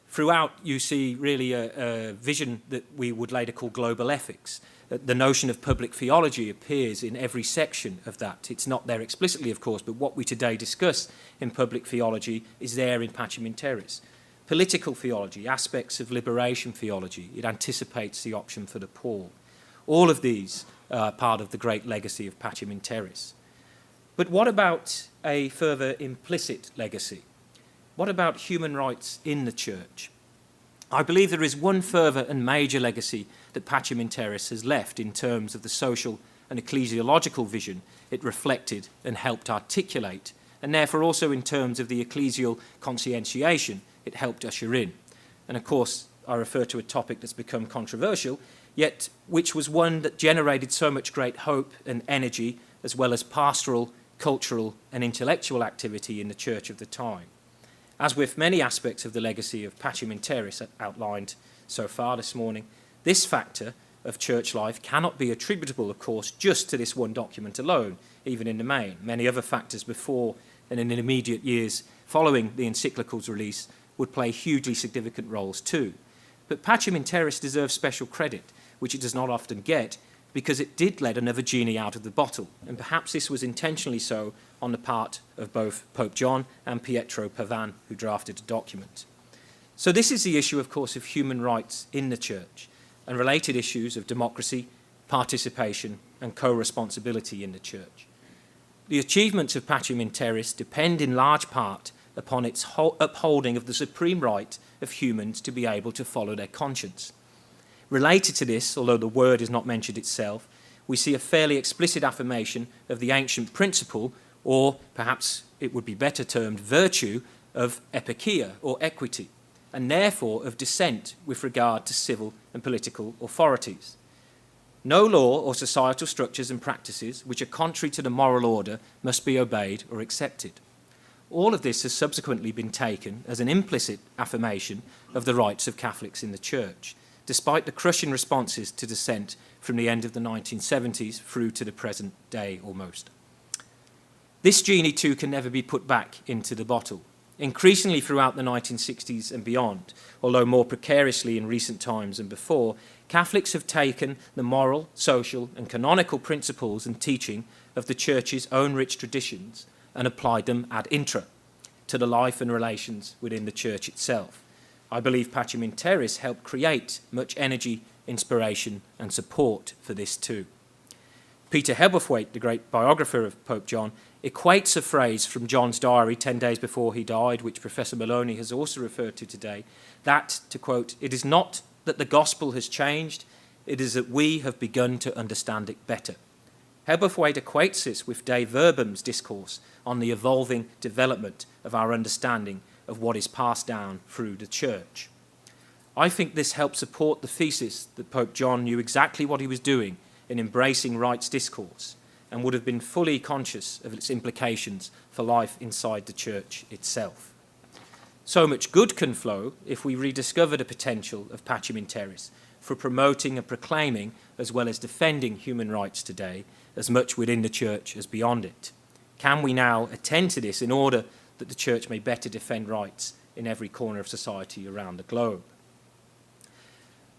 Throughout, you see really a vision that we would later call global ethics. The notion of public theology appears in every section of that. It's not there explicitly, of course, but what we today discuss in public theology is there in Pacem in Terris. Political theology, aspects of liberation theology, it anticipates the option for the poor. All of these are part of the great legacy of Pacem in Terris. But what about a further implicit legacy? What about human rights in the church? I believe there is one further and major legacy that Pacem in Terris has left in terms of the social and ecclesiological vision it reflected and helped articulate, and therefore also in terms of the ecclesial conscientiation it helped usher in. And of course, I refer to a topic that's become controversial, yet which was one that generated so much great hope and energy, as well as pastoral, cultural, and intellectual activity in the church of the time. As with many aspects of the legacy of Pacem in Terris outlined so far this morning, this factor of church life cannot be attributable, of course, just to this one document alone, even in the main. Many other factors before and in the immediate years following the encyclical's release would play hugely significant roles too. But Pacem in Terris deserves special credit, which it does not often get, because it did let another genie out of the bottle, and perhaps this was intentionally so on the part of both Pope John and Pietro Pavan, who drafted the document. So this is the issue, of course, of human rights in the church, and related issues of democracy, participation, and co-responsibility in the church. The achievements of Pacem in Terris depend in large part upon its upholding of the supreme right of humans to be able to follow their conscience. Related to this, although the word is not mentioned itself, we see a fairly explicit affirmation of the ancient principle, or perhaps it would be better termed virtue, of epikeia, or equity, and therefore of dissent with regard to civil and political authorities. No law or societal structures and practices which are contrary to the moral order must be obeyed or accepted. All of this has subsequently been taken as an implicit affirmation of the rights of Catholics in the Church, despite the crushing responses to dissent from the end of the 1970s through to the present day almost. This genie too can never be put back into the bottle. Increasingly throughout the 1960s and beyond, although more precariously in recent times than before, Catholics have taken the moral, social and canonical principles and teaching of the Church's own rich traditions and applied them ad intra to the life and relations within the Church itself. I believe Pacem in Terris helped create much energy, inspiration and support for this too. Peter Hebblethwaite, the great biographer of Pope John, equates a phrase from John's diary 10 days before he died, which Professor Maloney has also referred to today, that, to quote, "It is not that the gospel has changed, it is that we have begun to understand it better." Hebblethwaite equates this with Dave Verbum's discourse on the evolving development of our understanding of what is passed down through the Church. I think this helps support the thesis that Pope John knew exactly what he was doing in embracing rights discourse and would have been fully conscious of its implications for life inside the Church itself. So much good can flow if we rediscover the potential of Pacem in Terris for promoting and proclaiming as well as defending human rights today, as much within the Church as beyond it. Can we now attend to this in order that the Church may better defend rights in every corner of society around the globe?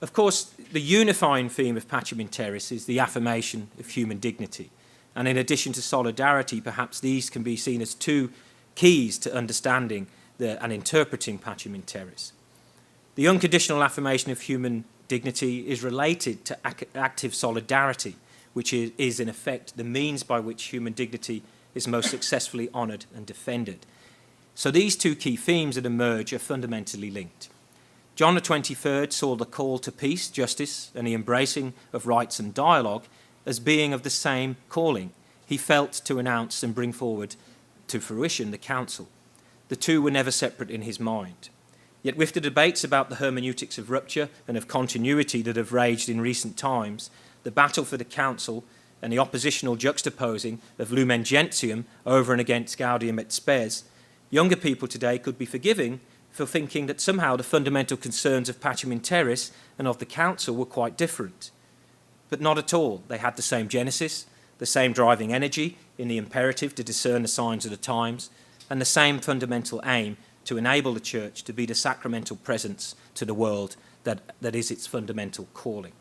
Of course, the unifying theme of Pacem in Terris is the affirmation of human dignity. And in addition to solidarity, perhaps these can be seen as two keys to understanding and interpreting Pacem in Terris. The unconditional affirmation of human dignity is related to active solidarity, which is in effect the means by which human dignity is most successfully honoured and defended. So these two key themes that emerge are fundamentally linked. John the 23rd saw the call to peace, justice, and the embracing of rights and dialogue as being of the same calling. He felt to announce and bring forward to fruition the council. The two were never separate in his mind. Yet with the debates about the hermeneutics of rupture and of continuity that have raged in recent times, the battle for the council and the oppositional juxtaposing of Lumen Gentium over and against Gaudium et Spes, younger people today could be forgiving for thinking that somehow the fundamental concerns of Pacem in Terris and of the council were quite different. But not at all. They had the same genesis, the same driving energy in the imperative to discern the signs of the times, and the same fundamental aim to enable the Church to be the sacramental presence to the world that is its fundamental calling.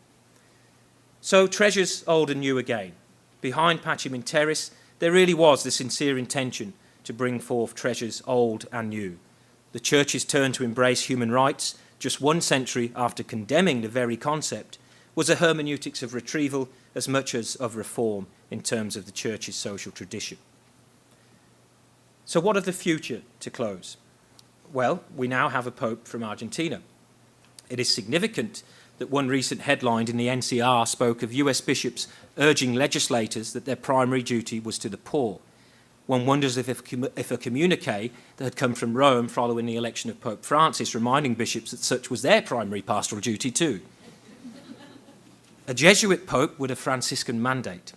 So treasures old and new again. Behind Pacem in Terris, there really was the sincere intention to bring forth treasures old and new. The Church's turn to embrace human rights, just 1 century after condemning the very concept, was a hermeneutics of retrieval as much as of reform in terms of the Church's social tradition. So what of the future, to close? Well, we now have a Pope from Argentina. It is significant that one recent headline in the NCR spoke of US bishops urging legislators that their primary duty was to the poor. One wonders if a communique that had come from Rome following the election of Pope Francis reminding bishops that such was their primary pastoral duty too. A Jesuit pope with a Franciscan mandate.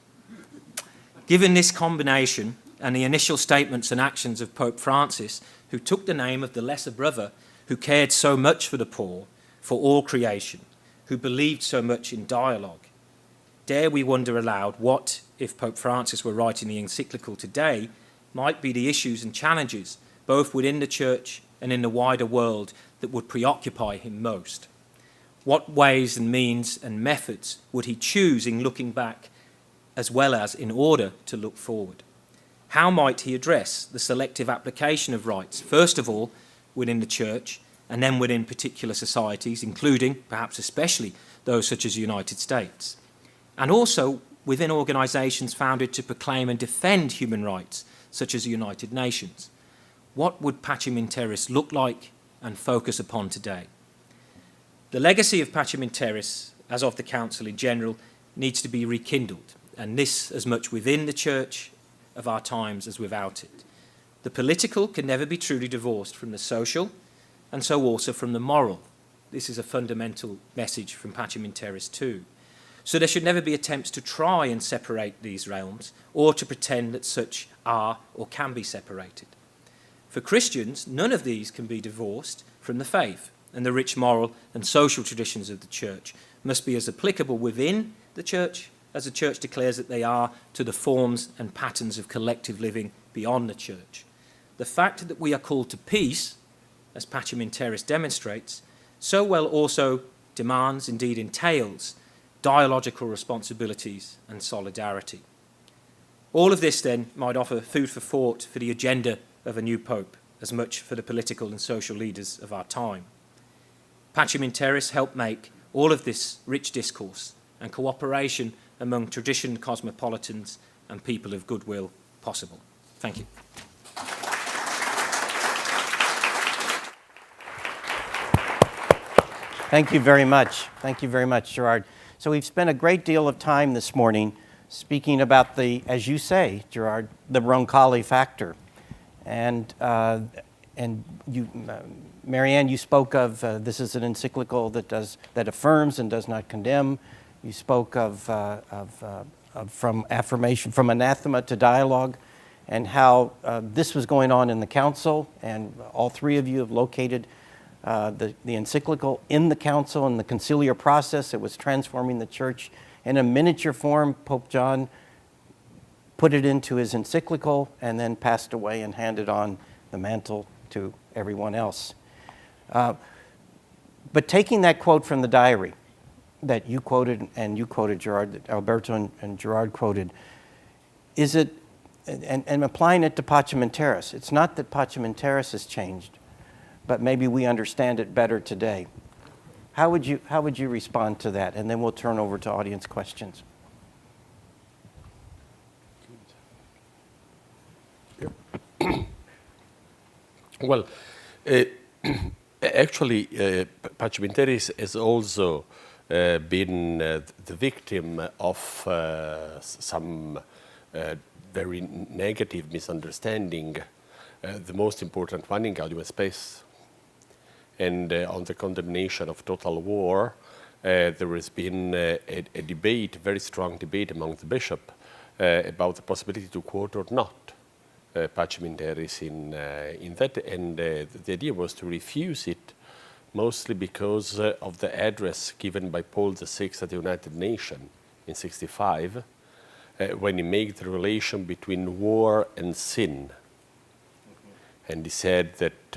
Given this combination and the initial statements and actions of Pope Francis, who took the name of the lesser brother, who cared so much for the poor, for all creation, who believed so much in dialogue, dare we wonder aloud what, if Pope Francis were writing the encyclical today, might be the issues and challenges, both within the Church and in the wider world, that would preoccupy him most? What ways and means and methods would he choose in looking back as well as in order to look forward? How might he address the selective application of rights, first of all within the Church and then within particular societies, including, perhaps especially, those such as the United States, and also within organisations founded to proclaim and defend human rights, such as the United Nations? What would Pacem in Terris look like and focus upon today? The legacy of Pacem in Terris, as of the Council in general, needs to be rekindled, and this as much within the Church of our times as without it. The political can never be truly divorced from the social, and so also from the moral. This is a fundamental message from Pacem in Terris too. So there should never be attempts to try and separate these realms, or to pretend that such are or can be separated. For Christians, none of these can be divorced from the faith, and the rich moral and social traditions of the Church must be as applicable within the Church as the Church declares that they are to the forms and patterns of collective living beyond the Church. The fact that we are called to peace, as Pacem in Terris demonstrates, so well also demands, indeed entails, dialogical responsibilities and solidarity. All of this then might offer food for thought for the agenda of a new Pope, as much for the political and social leaders of our time. Pacem in Terris helped make all of this rich discourse and cooperation among tradition cosmopolitans and people of goodwill possible. Thank you. Thank you very much. Thank you very much, Gerard. So we've spent a great deal of time this morning speaking about the, as you say, Gerard, the Roncalli factor. And and you, Marianne, you spoke of this is an encyclical that affirms and does not condemn. You spoke of from affirmation, from anathema to dialogue, and how this was going on in the council, and all three of you have located the encyclical in the council and the conciliar process. It was transforming the church in a miniature form. Pope John put it into his encyclical and then passed away and handed on the mantle to everyone else. But taking that quote from the diary that you quoted, and you quoted, Gerard, that Alberto and Gerard quoted, is it, and applying it to Pacem and Terris, it's not that Pacem and Terris has changed, but maybe we understand it better today. How would you respond to that? And then we'll turn over to audience questions. Well, actually, Pacem and Terris has also been the victim of some very negative misunderstanding, the most important one in Gaudium et Spes. And on the condemnation of total war, there has been a debate, a very strong debate among the bishop about the possibility to quote or not Pacem and Terris in that, and the idea was to refuse it, mostly because of the address given by Paul VI at the United Nations in '65, when he made the relation between war and sin. And he said that,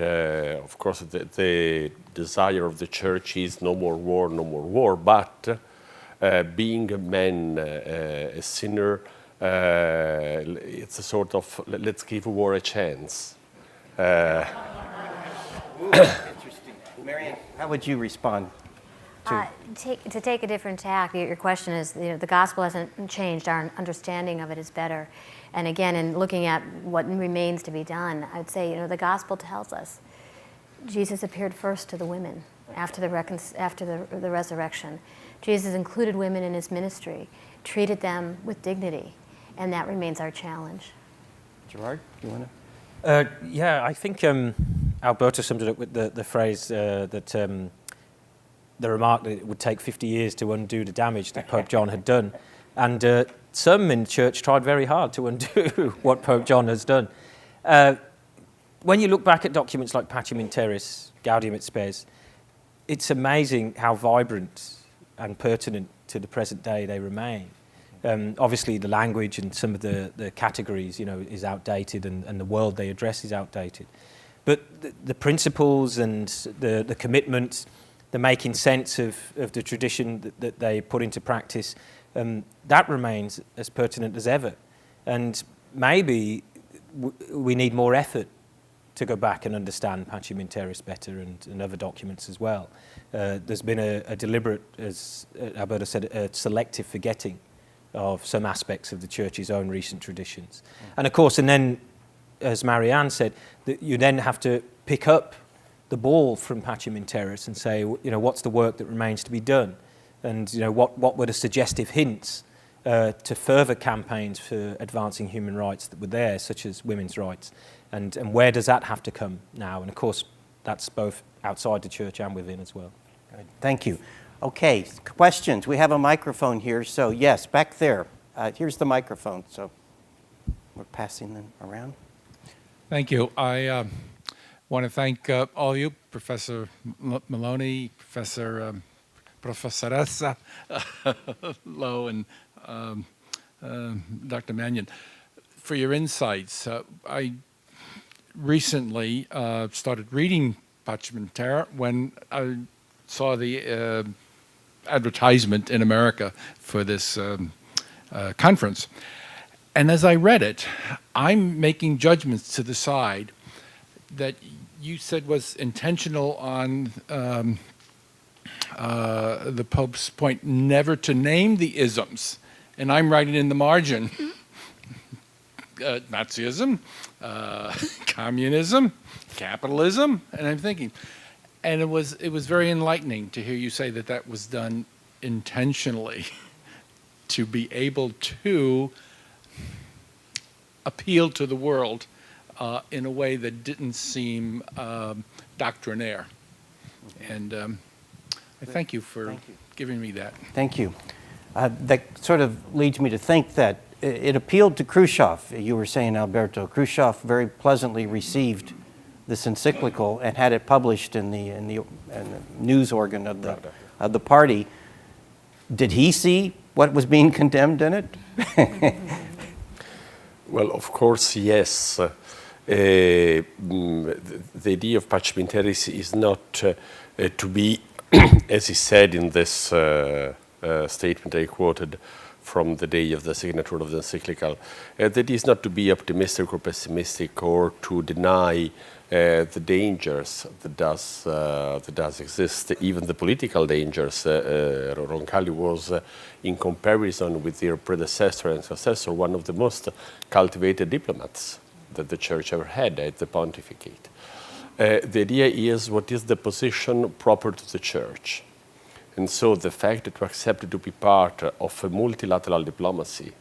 of course, the desire of the church is no more war, but being a man, a sinner, it's a sort of, let's give war a chance. Interesting. Marianne, how would you respond to? To take a different tack, your question is, the gospel hasn't changed, our understanding of it is better. And again, in looking at what remains to be done, I'd say, the gospel tells us Jesus appeared first to the women after the resurrection. Jesus included women in his ministry, treated them with dignity, and that remains our challenge. Gerard, do you want to? Yeah, I think Alberto summed it up with the phrase that the remark that it would take 50 years to undo the damage that Pope John had done. And some in the church tried very hard to undo what Pope John has done. When you look back at documents like Pacem and Terris, Gaudium et Spes, it's amazing how vibrant and pertinent to the present day they remain. Obviously, the language and some of the categories, is outdated, and the world they address is outdated. But the principles and the commitment, the making sense of the tradition that they put into practice, that remains as pertinent as ever. And maybe we need more effort to go back and understand Pacem and Terris better, and other documents as well. There's been a deliberate, as Alberto said, a selective forgetting of some aspects of the church's own recent traditions. And of course, and then, as Marianne said, that you then have to pick up the ball from Pacem and Terris and say, what's the work that remains to be done? And what were the suggestive hints to further campaigns for advancing human rights that were there, such as women's rights? And where does that have to come now? And of course, that's both outside the church and within as well. Good. Thank you. Okay, questions. We have a microphone here. So yes, back there. Here's the microphone. So we're passing them around. Thank you. I want to thank all you, Professor Maloney, Professoressa Lowe, and Dr. Mannion, for your insights. I recently started reading Pacem and Terris when I saw the advertisement in America for this conference. And as I read it, I'm making judgments to the side that you said was intentional on the Pope's point never to name the isms. And I'm writing in the margin, Nazism, communism, capitalism, and I'm thinking, and it was very enlightening to hear you say that that was done intentionally to be able to appeal to the world in a way that didn't seem doctrinaire. And I thank you for giving me that. Thank you. That sort of leads me to think that it appealed to Khrushchev. You were saying, Alberto, Khrushchev very pleasantly received this encyclical and had it published in the news organ of the party. Did he see what was being condemned in it? Well, of course, yes. The idea of Pacem in Terris is not to be, as he said in this statement I quoted from the day of the signature of the encyclical, that is not to be optimistic or pessimistic or to deny the dangers that does exist, even the political dangers. Roncalli was, in comparison with their predecessor and successor, one of the most cultivated diplomats that the Church ever had at the pontificate. The idea is, what is the position proper to the Church? And so the fact that we accepted to be part of a multilateral diplomacy,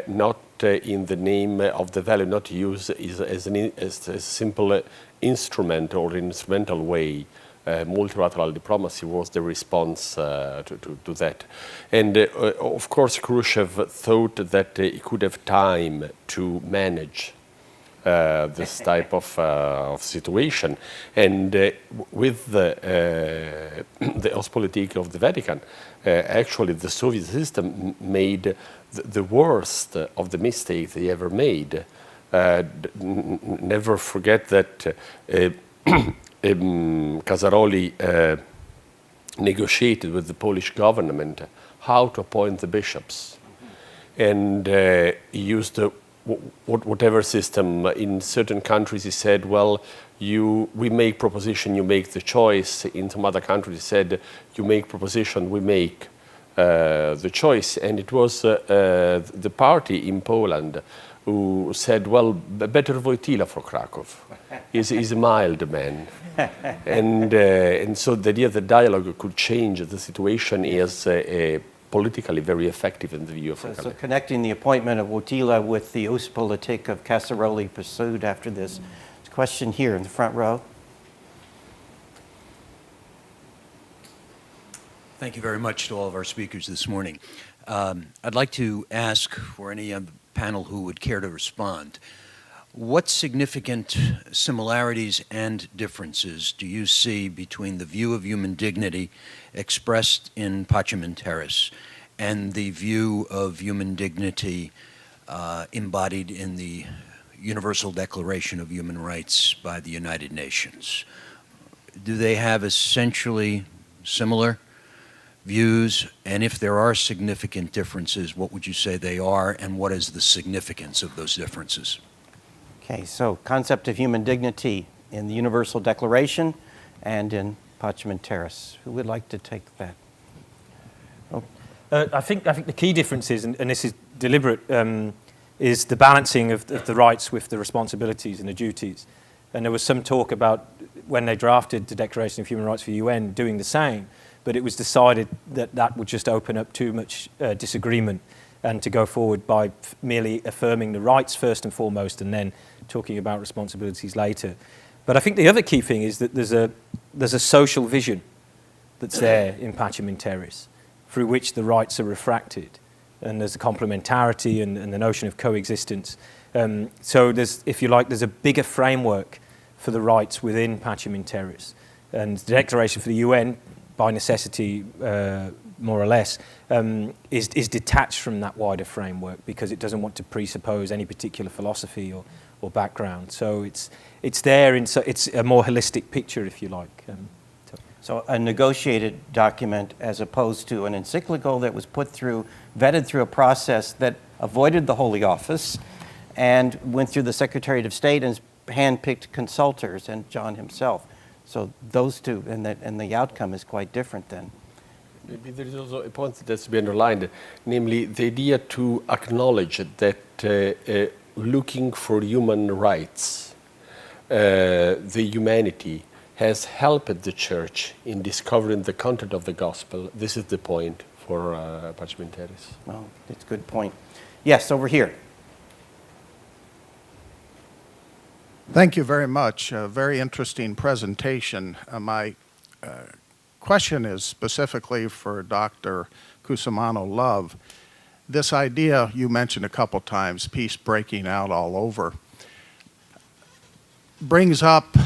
not in the name of the value, not used as a simple instrument or instrumental way, multilateral diplomacy was the response to that. And of course, Khrushchev thought that he could have time to manage this type of situation. And with the Ostpolitik of the Vatican, actually the Soviet system made the worst of the mistakes they ever made. Never forget that Casaroli negotiated with the Polish government how to appoint the bishops. And he used whatever system. In certain countries he said, well, we make proposition, you make the choice. In some other countries he said, you make proposition, we make the choice. And it was the party in Poland who said, well, better Wojtyla for Krakow. He's a mild man. And so the idea that dialogue could change the situation is politically very effective in the view of So connecting the appointment of Wojtyla with the Ostpolitik of Casaroli pursued after this. Question here in the front row. Thank you very much to all of our speakers this morning. I'd like to ask for any on the panel who would care to respond. What significant similarities and differences do you see between the view of human dignity expressed in Pacem in Terris and the view of human dignity embodied in the Universal Declaration of Human Rights by the United Nations? Do they have essentially similar views? And if there are significant differences, what would you say they are, and what is the significance of those differences? Okay, so concept of human dignity in the Universal Declaration and in Pacem in Terris. Who would like to take that? Oh. I think the key difference is, and this is deliberate, is the balancing of the rights with the responsibilities and the duties. And there was some talk about, when they drafted the Declaration of Human Rights for the UN, doing the same, but it was decided that that would just open up too much disagreement, and to go forward by merely affirming the rights first and foremost and then talking about responsibilities later. But I think the other key thing is that there's a social vision that's there in Pacem in Terris, through which the rights are refracted. And there's a complementarity and the notion of coexistence. So there's, if you like, there's a bigger framework for the rights within Pacem in Terris. And the Declaration for the UN, by necessity, more or less, is detached from that wider framework because it doesn't want to presuppose any particular philosophy or background. So it's there, it's a more holistic picture, if you like. So a negotiated document as opposed to an encyclical that was vetted through a process that avoided the Holy Office and went through the Secretariat of State and hand-picked consultors and John himself. So those two, and the outcome is quite different then. Maybe there is also a point that has to be underlined, namely the idea to acknowledge that looking for human rights, the humanity, has helped the Church in discovering the content of the gospel. This is the point for Pacem in Terris. Well, it's a good point. Yes, over here. Thank you very much. A very interesting presentation. My question is specifically for Dr. Cusimano-Love. This idea you mentioned a couple times, peace breaking out all over, brings up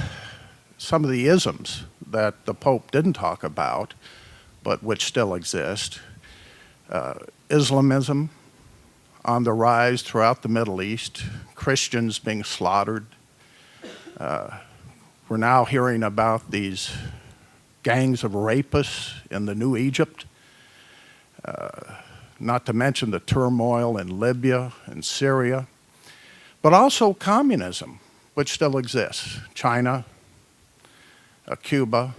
some of the isms that the Pope didn't talk about, but which still exist. Islamism on the rise throughout the Middle East, Christians being slaughtered. We're now hearing about these gangs of rapists in the New Egypt, not to mention the turmoil in Libya and Syria, but also communism, which still exists, China, Cuba,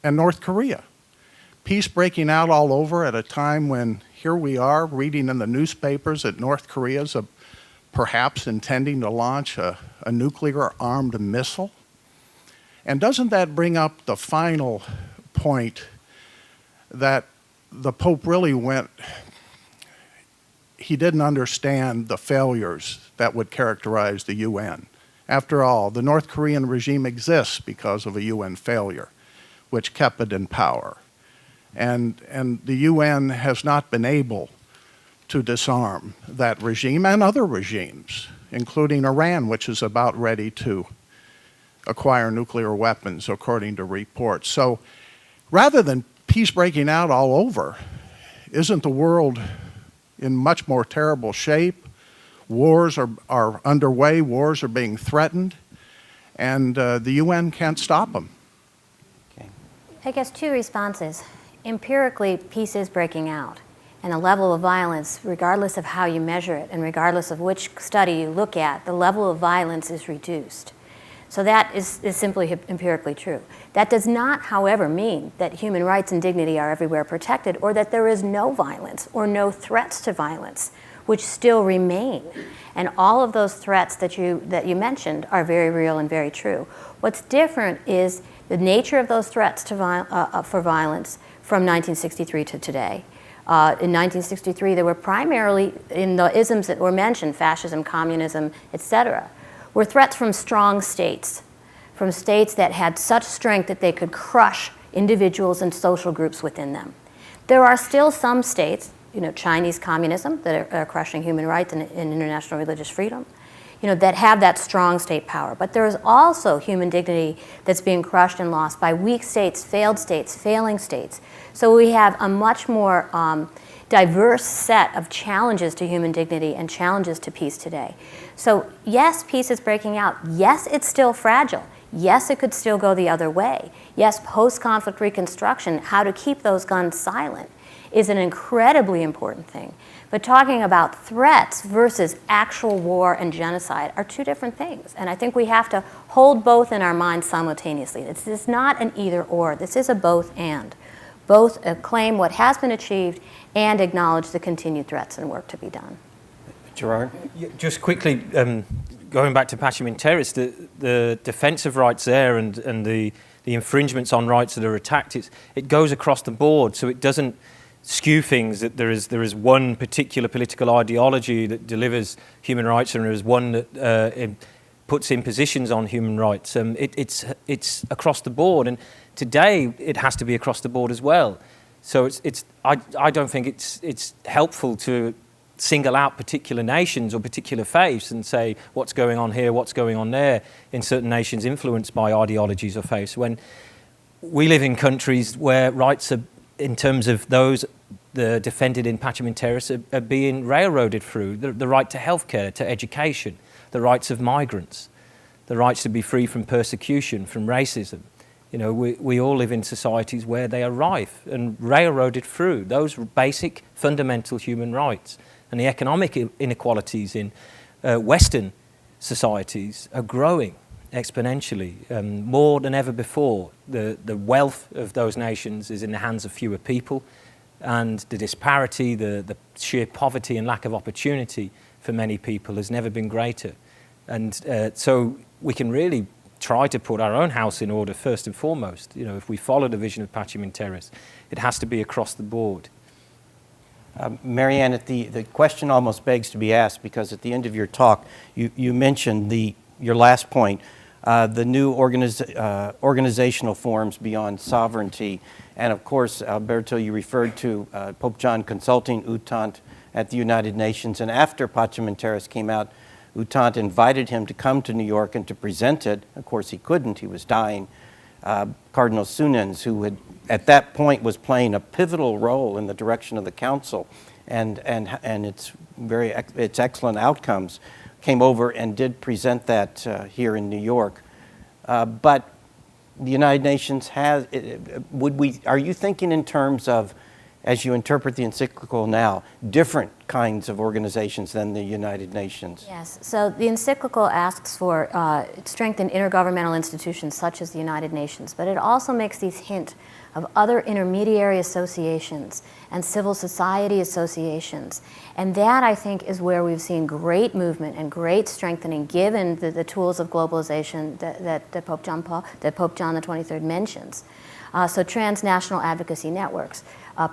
and North Korea. Peace breaking out all over at a time when here we are reading in the newspapers that North Korea is perhaps intending to launch a nuclear-armed missile. And doesn't that bring up the final point that the Pope really he didn't understand the failures that would characterize the UN. After all, the North Korean regime exists because of a UN failure, which kept it in power. And the UN has not been able to disarm that regime and other regimes, including Iran, which is about ready to acquire nuclear weapons, according to reports. So rather than peace breaking out all over, isn't the world in much more terrible shape? Wars are underway, wars are being threatened, and the UN can't stop them. Okay. I guess two responses. Empirically, peace is breaking out, and the level of violence, regardless of how you measure it and regardless of which study you look at, the level of violence is reduced. So that is simply empirically true. That does not, however, mean that human rights and dignity are everywhere protected or that there is no violence or no threats to violence, which still remain. And all of those threats that you mentioned are very real and very true. What's different is the nature of those threats to for violence from 1963 to today. In 1963, there were primarily, in the isms that were mentioned, fascism, communism, etc., were threats from strong states, from states that had such strength that they could crush individuals and social groups within them. There are still some states, Chinese communism, that are crushing human rights and international religious freedom, that have that strong state power. But there is also human dignity that's being crushed and lost by weak states, failing states. So we have a much more diverse set of challenges to human dignity and challenges to peace today. So yes, peace is breaking out. Yes, it's still fragile. Yes, it could still go the other way. Yes, post-conflict reconstruction, how to keep those guns silent, is an incredibly important thing. But talking about threats versus actual war and genocide are two different things. And I think we have to hold both in our minds simultaneously. This is not an either or. This is a both and. Both claim what has been achieved and acknowledge the continued threats and work to be done. Gerard? Just quickly, going back to Pacem in Terris, the defence of rights there and the infringements on rights that are attacked, it goes across the board, so it doesn't skew things that there is one particular political ideology that delivers human rights and there is one that puts impositions on human rights. It's across the board, and today it has to be across the board as well. So I don't think it's helpful to single out particular nations or particular faiths and say what's going on here, what's going on there in certain nations influenced by ideologies or faiths, when we live in countries where rights are, in terms of those defended in Pacem in Terris, are being railroaded through. The right to healthcare, to education, the rights of migrants, the rights to be free from persecution, from racism. We all live in societies where they are rife and railroaded through those basic fundamental human rights. And the economic inequalities in Western societies are growing exponentially, more than ever before. The wealth of those nations is in the hands of fewer people, and the disparity, the sheer poverty and lack of opportunity for many people has never been greater. And so we can really try to put our own house in order first and foremost. If we follow the vision of Pacem in Terris, it has to be across the board. Marianne, the question almost begs to be asked, because at the end of your talk, you mentioned your last point, the new organizational forms beyond sovereignty. And of course, Alberto, you referred to Pope John consulting Utant at the United Nations. And after Pacem in Terris came out, Utant invited him to come to New York and to present it. Of course, he couldn't. He was dying. Cardinal Sunens, who had, at that point was playing a pivotal role in the direction of the council and its excellent outcomes, came over and did present that here in New York. But the United Nations has, are you thinking in terms of, as you interpret the encyclical now, different kinds of organizations than the United Nations? Yes, so the encyclical asks for strengthened intergovernmental institutions such as the United Nations, but it also makes these hint of other intermediary associations and civil society associations. And that, I think, is where we've seen great movement and great strengthening given the tools of globalization that Pope John the 23rd mentions. So transnational advocacy networks,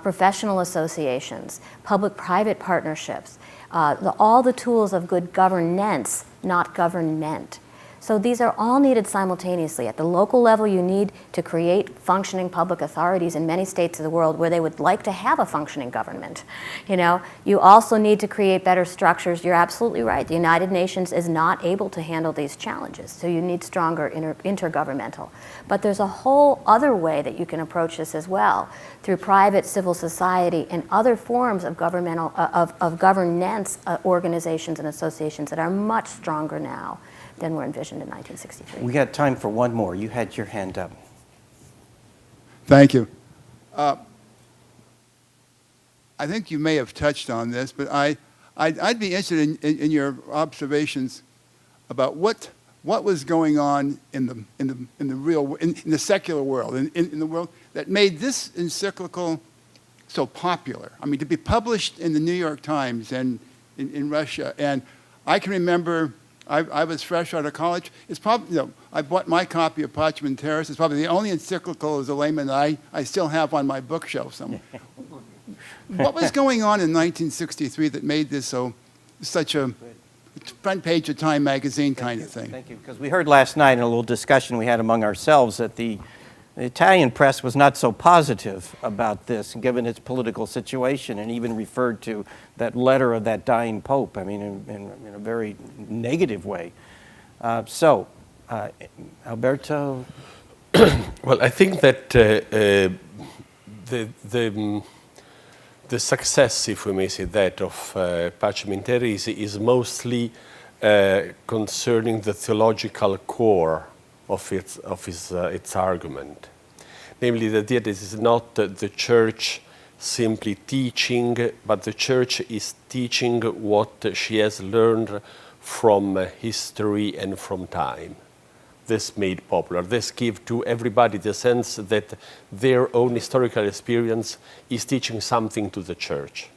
professional associations, public-private partnerships, all the tools of good governance, not government. So these are all needed simultaneously. At the local level, you need to create functioning public authorities in many states of the world where they would like to have a functioning government. You know, you also need to create better structures. You're absolutely right. The United Nations is not able to handle these challenges, so you need stronger intergovernmental. But there's a whole other way that you can approach this as well, through private civil society and other forms of governmental of governance organizations and associations that are much stronger now than were envisioned in 1963. We got time for one more. You had your hand up. Thank you. I think you may have touched on this, but I'd be interested in your observations about what was going on in the secular world, in the world that made this encyclical so popular. I mean, to be published in the New York Times and in Russia, and I can remember. I was fresh out of college. It's probably, you know, I bought my copy of Pacem in Terris. It's probably the only encyclical as a layman that I still have on my bookshelf somewhere. What was going on in 1963 that made this such a front page of Time magazine kind of thing? Thank you, because we heard last night in a little discussion we had among ourselves that the Italian press was not so positive about this, given its political situation, and even referred to that letter of that dying pope, I mean, in a very negative way. Alberto? Well, I think that the success, if we may say that, of Pacem in Terris is mostly concerning the theological core of its argument. Namely, the idea that this is not the church simply teaching, but the church is teaching what she has learned from history and from time. This made popular. This gives to everybody the sense that their own historical experience is teaching something to the church.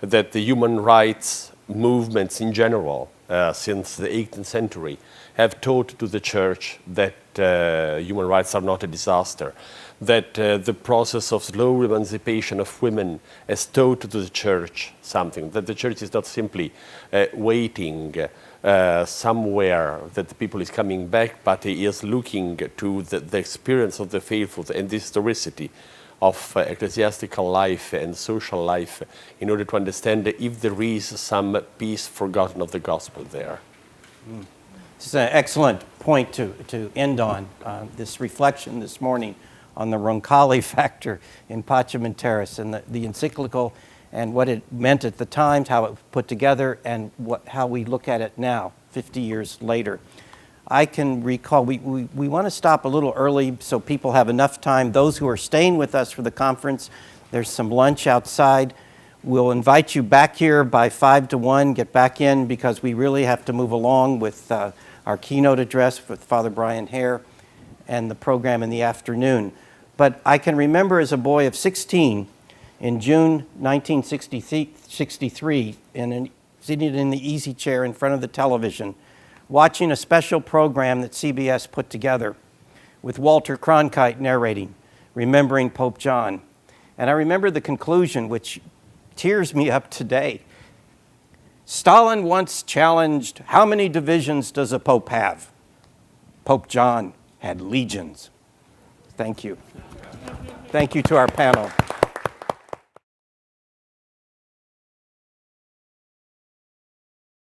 That the human rights movements in general, since the 18th century, have taught to the church that human rights are not a disaster, that the process of slow emancipation of women has taught to the church something, that the church is not simply waiting somewhere that the people is coming back, but he is looking to the experience of the faithful and the historicity of ecclesiastical life and social life in order to understand if there is some piece forgotten of the gospel there. This is an excellent point to end on, this reflection this morning on the Roncalli factor in Pacem in Terris and the encyclical and what it meant at the time, how it was put together, and how we look at it now, 50 years later. I can recall, we want to stop a little early so people have enough time. Those who are staying with us for the conference, there's some lunch outside. We'll invite you back here by 5 to 1, get back in, because we really have to move along with our keynote address with Father Brian Hare and the program in the afternoon. But I can remember as a boy of 16, in June 1963, sitting in the easy chair in front of the television, watching a special program that CBS put together with Walter Cronkite narrating, remembering Pope John. And I remember the conclusion, which tears me up today. Stalin once challenged, how many divisions does a pope have? Pope John had legions. Thank you. Thank you to our panel.